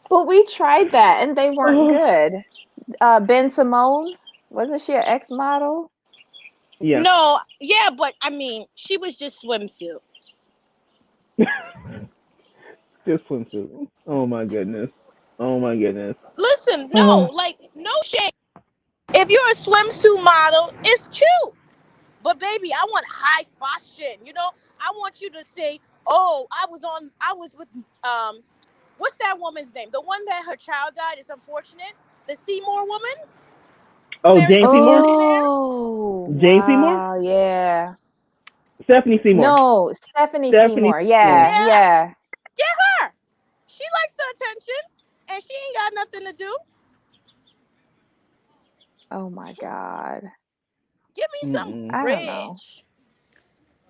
But we tried that and they weren't good. Ben Simone, wasn't she an ex-model? Yeah. No, but I mean, she was just swimsuit. Just swimsuit. Oh my goodness. Listen, no shade. If you're a swimsuit model, it's cute. But baby, I want high fashion. You know, I want you to say, "Oh, I was with what's that woman's name? The one that her child died is unfortunate. The Seymour woman." Oh, Married Jane to Seymour. Millionaire. Oh, Jane Seymour. wow, yeah. Stephanie Seymour. No, Stephanie Stephanie Seymour. Seymour. Yeah, Yeah, yeah. get her. She likes the attention, and she ain't got nothing to do. Oh my God. Give me some Mm-mm. I don't know. bridge.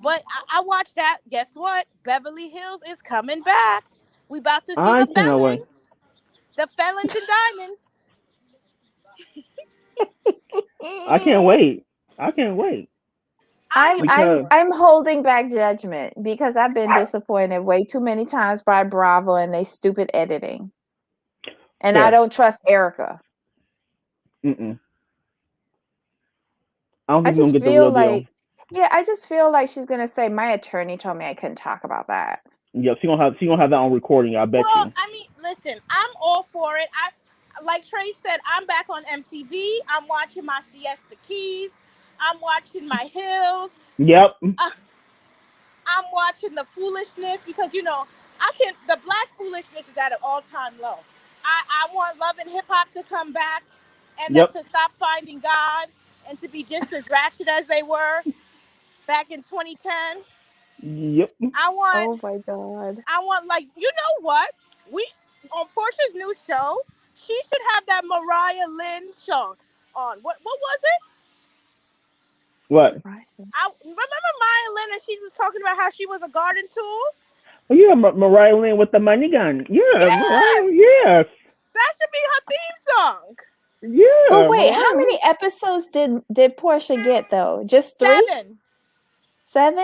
But I watched that. Guess what? Beverly Hills is coming back. We about to see I the cannot wait. felons. The felons and diamonds. I can't wait. I can't wait I am because I'm holding back judgment because I've been disappointed way too many times by Bravo and they stupid editing. And I fair. don't trust Erica. Mm-mm. I don't I think we're gonna just get the real feel deal. like, yeah, I just feel like she's gonna say my attorney told me I couldn't talk about that. Yep, she gonna have that on recording. I bet Well, you. I mean, listen, I'm all for it. I like Trey said, I'm back on MTV. I'm watching my Siesta Keys. I'm watching my Hills. Yep. I'm watching the foolishness because the black foolishness is at an all-time low. I want love and hip hop to come back and them Yep. to stop finding God and to be just as ratchet as they were back in 2010. Yep. I want Oh my God. like what? We on Portia's new show, she should have that Mariah Lynn song on. What was it? What? Right. I remember Mariah Lynn and she was talking about how she was a garden tool. Oh yeah, Mariah Lynn with the money gun. Yeah, Mariah. Yes, Yes. that should be her theme song. But Yeah, wait, how Mariah. many episodes did Portia get though? Just 3? 7. 7?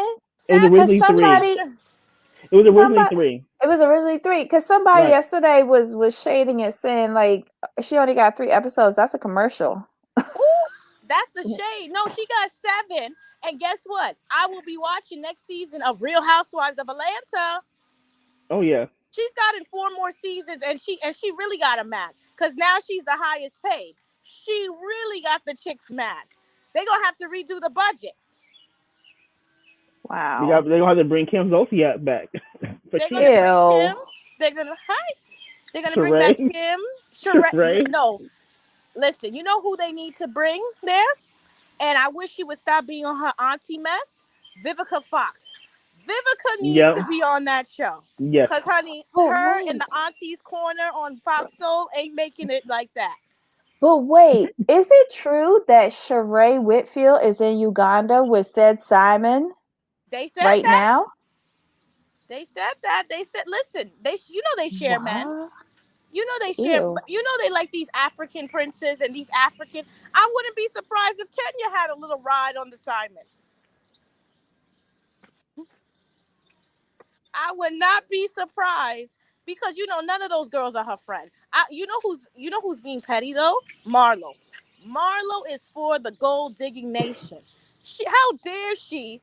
It was 7. Because originally 3. It was originally somebody 3. it was originally 3 because somebody Right. yesterday was shading it saying like she only got 3 episodes. That's a commercial. Ooh, that's the shade. No, she got 7. And guess what? I will be watching next season of Real Housewives of Atlanta. Oh yeah. She's gotten 4 more seasons, and she really got them mad because now she's the highest paid. She really got the chicks mad. They gonna have to redo the budget. Wow. They gonna have to bring Kim Zolciak back for They're Champ. gonna bring Ew. Kim. They're gonna They're gonna bring back Sheree. Kim. Sheree. No, listen. You know who they need to bring there? And I wish she would stop being on her auntie mess. Vivica Fox. Vivica needs Yep. to be on that show. Yes. Cause honey, But her in wait. the auntie's corner on Fox Soul ain't making it like that. But wait, is it true that Sheree Whitfield is in Uganda with said Simon They said right that. now? They said that. They said, listen, they share men. What? They share. Ew. They like these African princes and these African. I wouldn't be surprised if Kenya had a little ride on the Simon. I would not be surprised because none of those girls are her friend. Who's being petty though? Marlo. Marlo is for the gold digging nation. How dare she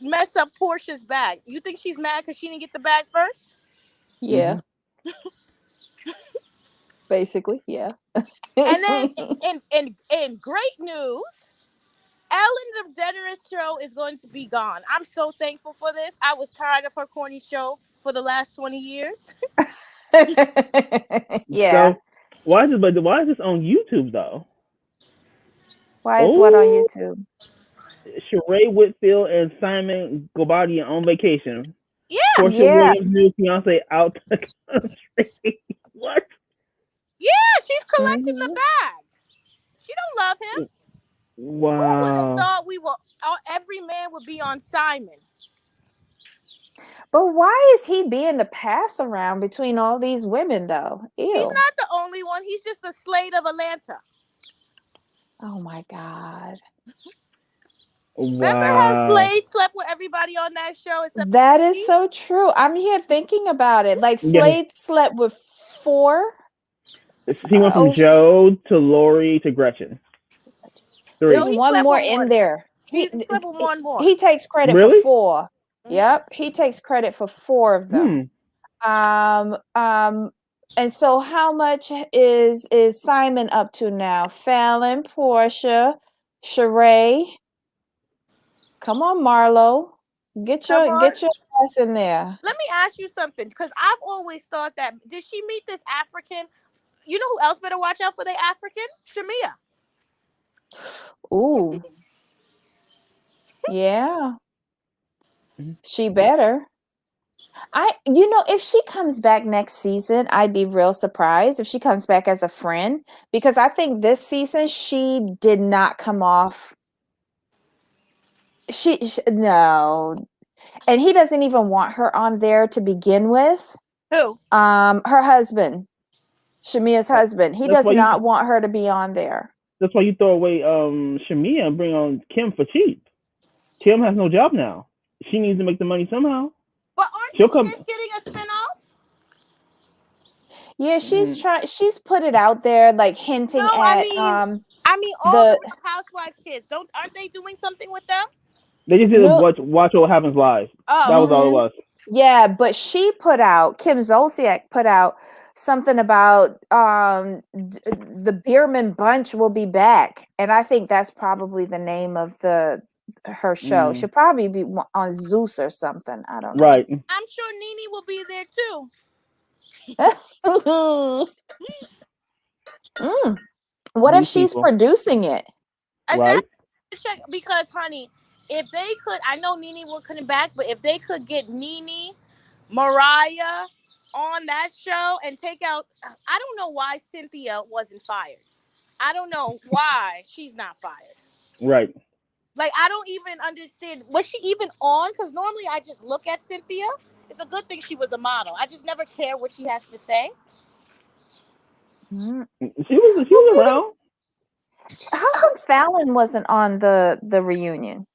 mess up Portia's bag? You think she's mad because she didn't get the bag first? Yeah. Basically, yeah. And then in great news, Ellen DeGeneres show is going to be gone. I'm so thankful for this. I was tired of her corny show for the last 20 years. Yeah. So why is this on YouTube though? Why is what on Oh, YouTube? Sheree Whitfield and Simon Gobadian on vacation. Yeah. Portia Yeah. Williams' new fiance out the country. What? Yeah, she's collecting the bag. She don't love him. Who would have Wow. thought every man would be on Simon? But why is he being the pass around between all these women though? Ew. He's not the only one. He's just the Slade of Atlanta. Oh my God. Remember how Wow. Slade slept with everybody on that show except That for is so true. I'm here thinking about it. Like Yeah. Slade slept with 4. He went from Joe to Lori to Gretchen. 3. There's No, he one slept more with in one. there. He slept with one more. He takes credit Really? for 4. Mhm. Yep, he takes credit for 4 of them. And so how much is Simon up to now? Fallon, Portia, Sheree. Come on, Marlo. Get your ass in there. Let me ask you something, because I've always thought that, did she meet this African? You know who else better watch out for the African? Shamia. Ooh. Yeah. Mhm. She better. If she comes back next season, I'd be real surprised if she comes back as a friend, because I think this season she did not come off. No, and he doesn't even want her on there to begin with. Who? Her husband, Shamia's husband. He That's does why not want her to be on there. That's why you throw away Shamia and bring on Kim for cheap. Kim has no job now. She needs to make the money somehow. But aren't She'll the come. kids getting a spinoff? Yeah, she's put it out there, like hinting No, at I mean all the Real Housewife kids. Aren't they doing something with them? They just did no. watch what happens live. Oh, That was all it was. Yeah, but Kim Zolciak put out something about the Bierman Bunch will be back, and I think that's probably the name of her show. She'll probably be on Zeus or something. I don't know. Right. I'm sure Nene will be there too. What if These she's people. producing it? Right. Check, because honey, if they could, I know Nene will come back, but if they could get Nene, Mariah on that show and take out, I don't know why Cynthia wasn't fired. I don't know why she's not fired. Right. Like, I don't even understand. Was she even on? Because normally I just look at Cynthia. It's a good thing she was a model. I just never care what she has to say. She was around. How come Fallon wasn't on the reunion?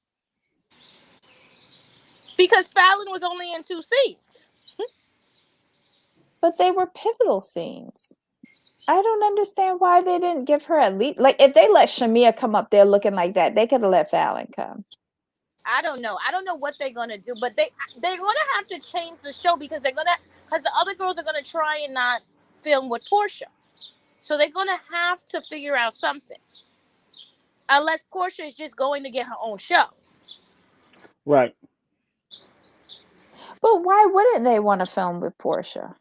Because Fallon was only in 2 scenes. But they were pivotal scenes. I don't understand why they didn't give her at least, like, if they let Shamia come up there looking like that, they could have let Fallon come. I don't know what they're gonna do, but they're gonna have to change the show because the other girls are gonna try and not film with Portia, so they're gonna have to figure out something. Unless Portia is just going to get her own show. Right. But why wouldn't they want to film with Portia?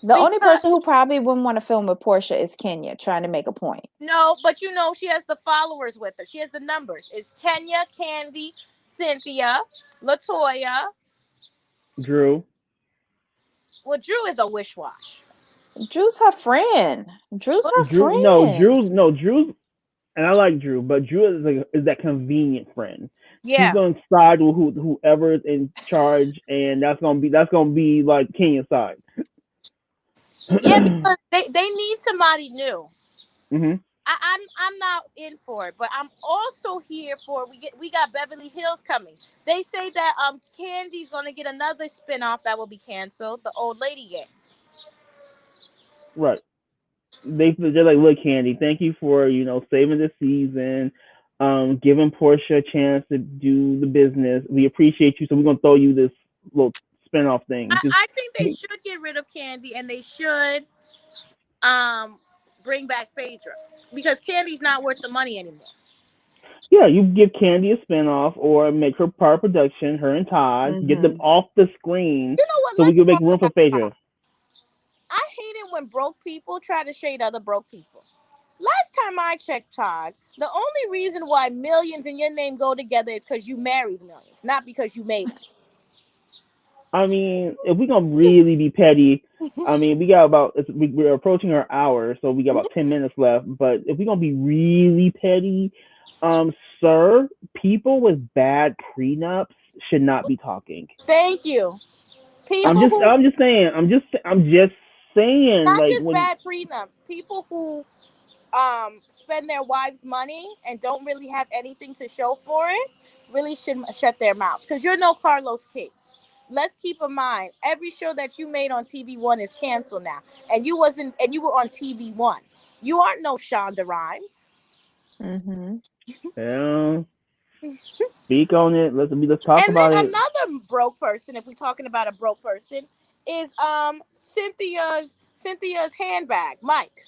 The only person who probably wouldn't want to film with Portia is Kenya, trying to make a point. No, but she has the followers with her. She has the numbers. It's Kenya, Candy, Cynthia, Latoya, Drew. Well, Drew is a wish-wash. Drew's her friend. Drew's, and I like Drew, but Drew is that convenient friend. Yeah. He's going to side with whoever is in charge, and that's gonna be like Kenya's side. Yeah, because they need somebody new. Mm-hmm. I'm not in for it, but I'm also here for we got Beverly Hills coming. They say that Candy's gonna get another spinoff that will be canceled, the Old Lady Gang. Right. They're like, look, Candy, thank you for saving this season, giving Portia a chance to do the business. We appreciate you, so we're gonna throw you this little spinoff thing. I think they should get rid of Candy and they should bring back Phaedra because Candy's not worth the money anymore. Yeah, you give Candy a spinoff or make her part of production, her and Todd, get them off the screen so we can make room for Phaedra. I hate it when broke people try to shade other broke people. Last time I checked, Todd, the only reason why millions in your name go together is because you married millions, not because you made them. I mean, if we're going to really be petty, I mean, we're approaching our hour, so we got about 10 minutes left. But if we're going to be really petty, sir, people with bad prenups should not be talking. Thank you. I'm just saying. Not like, just bad prenups. People who spend their wives' money and don't really have anything to show for it really should shut their mouths. Because you're no Carlos King. Let's keep in mind, every show that you made on TV One is canceled now, and you were on TV One. You aren't no Shonda Rhimes. Mm-hmm. Yeah. Speak on it. Let's talk about it. And then another broke person, if we're talking about a broke person, is Cynthia's handbag, Mike.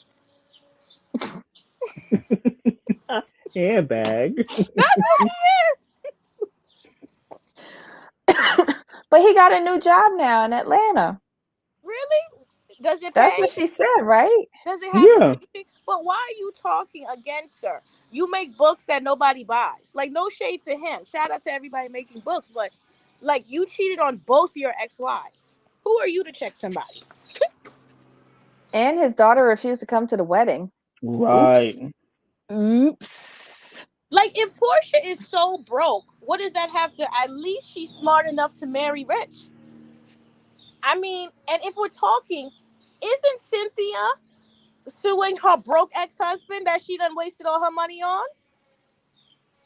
Handbag. That's what he is. But he got a new job now in Atlanta. Really? Does it That's pay? what she said, right? Does it have Yeah. the teaching? But why are you talking against her? You make books that nobody buys. Like, no shade to him. Shout out to everybody making books, but like, you cheated on both your ex-wives. Who are you to check somebody? And his daughter refused to come to the wedding. Right. Oops. Like, if Portia is so broke, what does that have to? At least she's smart enough to marry rich. I mean, and if we're talking, isn't Cynthia suing her broke ex-husband that she done wasted all her money on?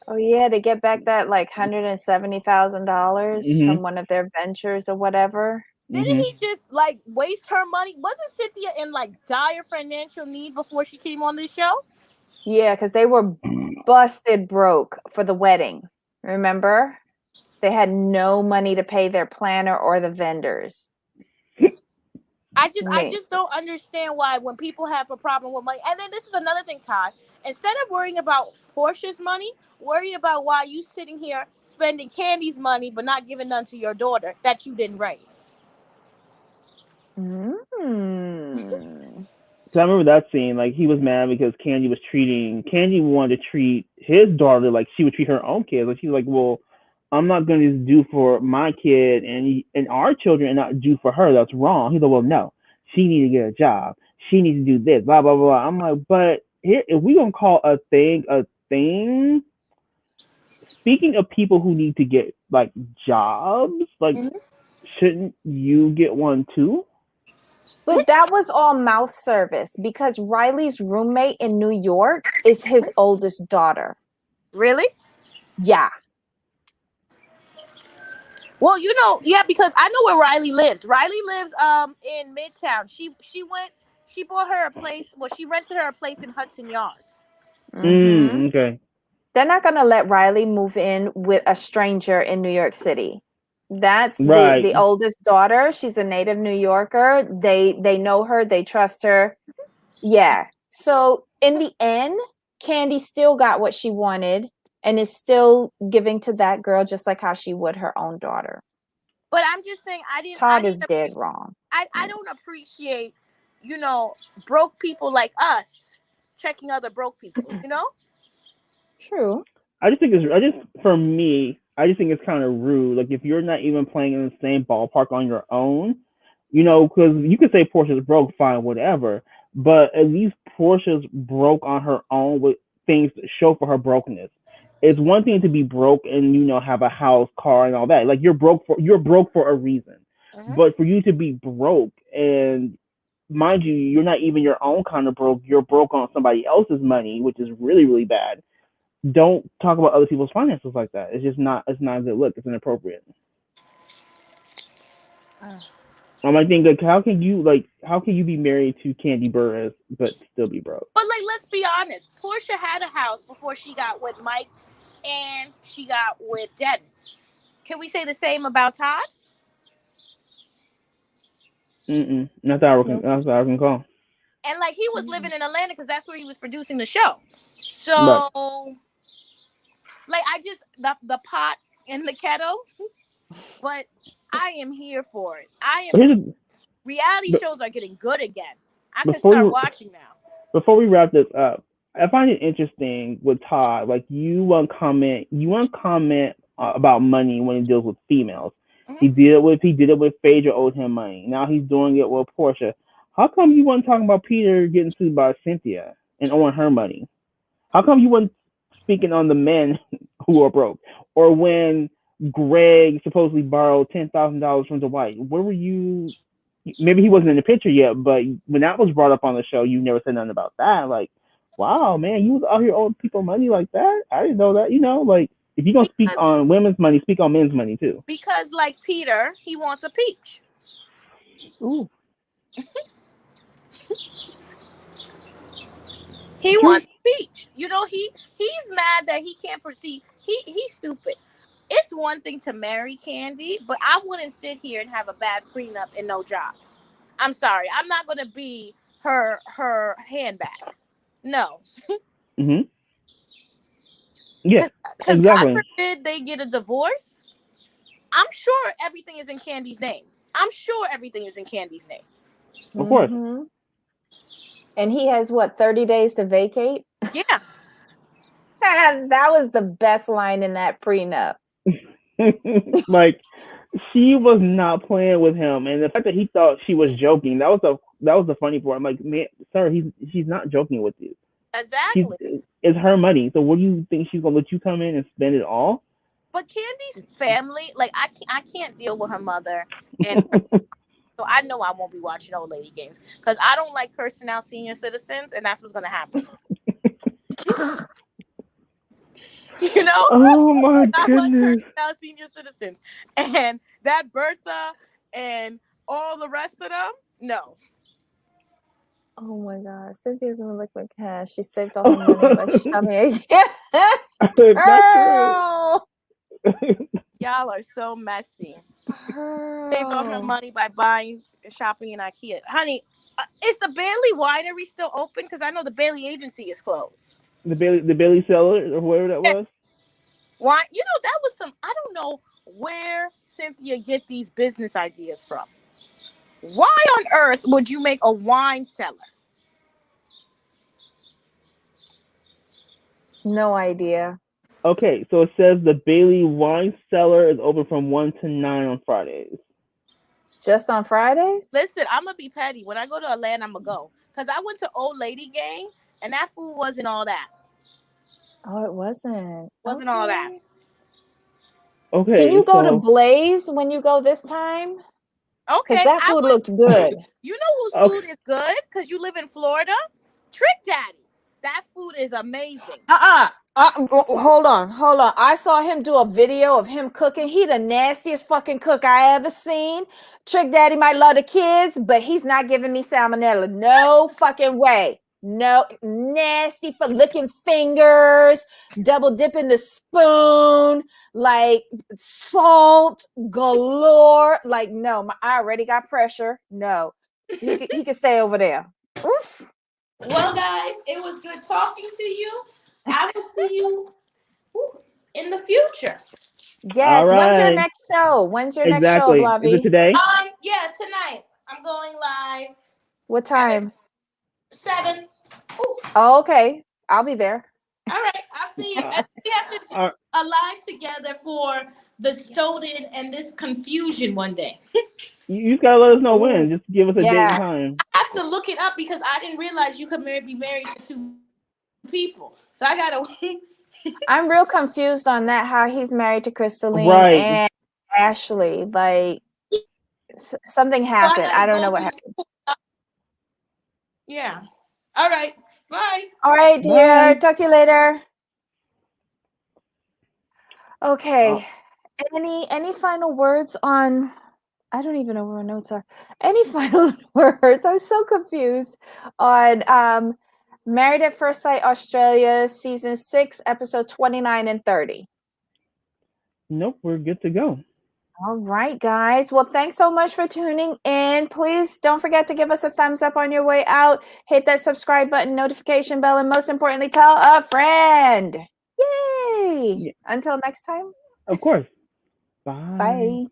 Oh yeah, to get back that like $170,000 Mhm. from one of their ventures or whatever. Didn't Mhm. he just like waste her money? Wasn't Cynthia in like dire financial need before she came on this show? Yeah, because they were busted broke for the wedding. Remember? They had no money to pay their planner or the vendors. I Me. just don't understand why when people have a problem with money. And then this is another thing, Todd. Instead of worrying about Portia's money, worry about why you sitting here spending Candy's money but not giving none to your daughter that you didn't raise. So I remember that scene. Like, he was mad because Candy wanted to treat his daughter like she would treat her own kids. Like, she's like, well, I'm not going to do for my kid and our children and not do for her. That's wrong. He's like, well, no, she needs to get a job. She needs to do this. Blah blah blah. I'm like, but here, if we gonna call a thing. Speaking of people who need to get like jobs, like, Mhm. shouldn't you get one too? But that was all mouth service because Riley's roommate in New York is his oldest daughter. Really? Yeah. Well, you know, yeah, because I know where Riley lives. Riley lives in Midtown. She bought her a place. Well, she rented her a place in Hudson Yards. Mm-hmm. Okay. They're not going to let Riley move in with a stranger in New York City. That's Right. the oldest daughter. She's a native New Yorker. They know her. They trust her. Yeah. So in the end, Candy still got what she wanted and is still giving to that girl just like how she would her own daughter. But I'm just saying, Todd is dead wrong. I don't appreciate, you know, broke people like us checking other broke people. You know. True. I just think for me, I just think it's kind of rude. Like, if you're not even playing in the same ballpark on your own, because you could say Portia's broke, fine, whatever. But at least Portia's broke on her own with things that show for her brokenness. It's one thing to be broke and have a house, car, and all that. Like, you're broke for a reason. But for you to be broke, and mind you, you're not even your own kind of broke. You're broke on somebody else's money, which is really, really bad. Don't talk about other people's finances like that. It's just not. It's not a good look. It's inappropriate. I think, like, how can you be married to Candy Burris but still be broke? But like, let's be honest. Portia had a house before she got with Mike, and she got with Dennis. Can we say the same about Todd? Not that I can call. And like, he was living in Atlanta because that's where he was producing the show. Right. So, like, I just the pot and the kettle. But I am here for it. Reality shows are getting good again. I can start watching now. Before we wrap this up, I find it interesting with Todd. Like, you want to comment about money when he deals with females. He did it with Phaedra, owed him money. Now he's doing it with Portia. How come you weren't talking about Peter getting sued by Cynthia and owing her money? How come you weren't speaking on the men who are broke? Or when Greg supposedly borrowed $10,000 from Dwight, where were you? Maybe he wasn't in the picture yet, but when that was brought up on the show, you never said nothing about that. Like, wow, man, you was out here owing people money like that? I didn't know that. Like, if you're going to speak on women's money, speak on men's money too. Because, like Peter, he wants a peach. Ooh. He wants a peach. He's mad that he can't proceed. He's stupid. It's one thing to marry Candy, but I wouldn't sit here and have a bad prenup and no job. I'm sorry. I'm not going to be her handbag. No. Yeah, Because exactly. God forbid they get a divorce. I'm sure everything is in Candy's name. Of course. And he has what, 30 days to vacate? Yeah. That was the best line in that prenup. Like, she was not playing with him, and the fact that he thought she was joking, that was the funny part. I'm like, man, sir, she's not joking with you. Exactly. It's her money. So what do you think she's gonna let you come in and spend it all? But Candy's family, like I can't deal with her mother, and so I know I won't be watching old lady games because I don't like cursing out senior citizens, and that's what's gonna happen. You know? Oh my I like goodness. cursing out senior citizens, and that Bertha and all the rest of them, no. Oh my God, Cynthia's gonna look like cash. She saved all her money by shoving it. Girl. Y'all are so messy. Girl. Saved all her money by shopping in IKEA. Honey, is the Bailey Winery still open? Because I know the Bailey Agency is closed. The Bailey Cellar or whoever that was. Why? You know, that was some. I don't know where Cynthia get these business ideas from. Why on earth would you make a wine cellar? No idea. Okay, so it says the Bailey Wine Cellar is open from 1 to 9 on Fridays. Just on Fridays? Listen, I'm gonna be petty. When I go to Atlanta, I'm gonna go because I went to Old Lady Gang and that food wasn't all that. Oh, it wasn't. Wasn't all that. Okay. Can you go to Blaze when you go this time? Okay. Because that food looked good. You know whose food is good? Because you live in Florida? Trick Daddy. That food is amazing. Hold on. I saw him do a video of him cooking. He the nastiest fucking cook I ever seen. Trick Daddy might love the kids, but he's not giving me salmonella. No fucking way. No, nasty for licking fingers, double dipping the spoon, like salt galore. Like, no, I already got pressure. No, he can stay over there. Oof. Well, guys, it was good talking to you. I will see you in the future. Yes. All right. When's your next show? When's your next show, Blavi? Is it today? Yeah, tonight. I'm going live. What time? 7. Ooh. Oh, okay. I'll be there. All right. I'll see you. And we have to do a live together for the Stoughton and this confusion one day. You just gotta let us know when. Just give us a date and time. I have to look it up because I didn't realize you could be married to 2 people. So I gotta. I'm real confused on that. How he's married to Crystalline and Ashley. Like something happened. I don't know what happened. Yeah. All right. Bye. All right, dear. Bye. Talk to you later. Okay. Any final words on? I don't even know where our notes are. Any final words? I'm so confused on Married at First Sight Australia season 6, episode 29 and 30. Nope, we're good to go. All right, guys. Well, thanks so much for tuning in. Please don't forget to give us a thumbs up on your way out. Hit that subscribe button, notification bell, and most importantly, tell a friend. Yay! Yeah. Until next time. Of course. Bye. Bye.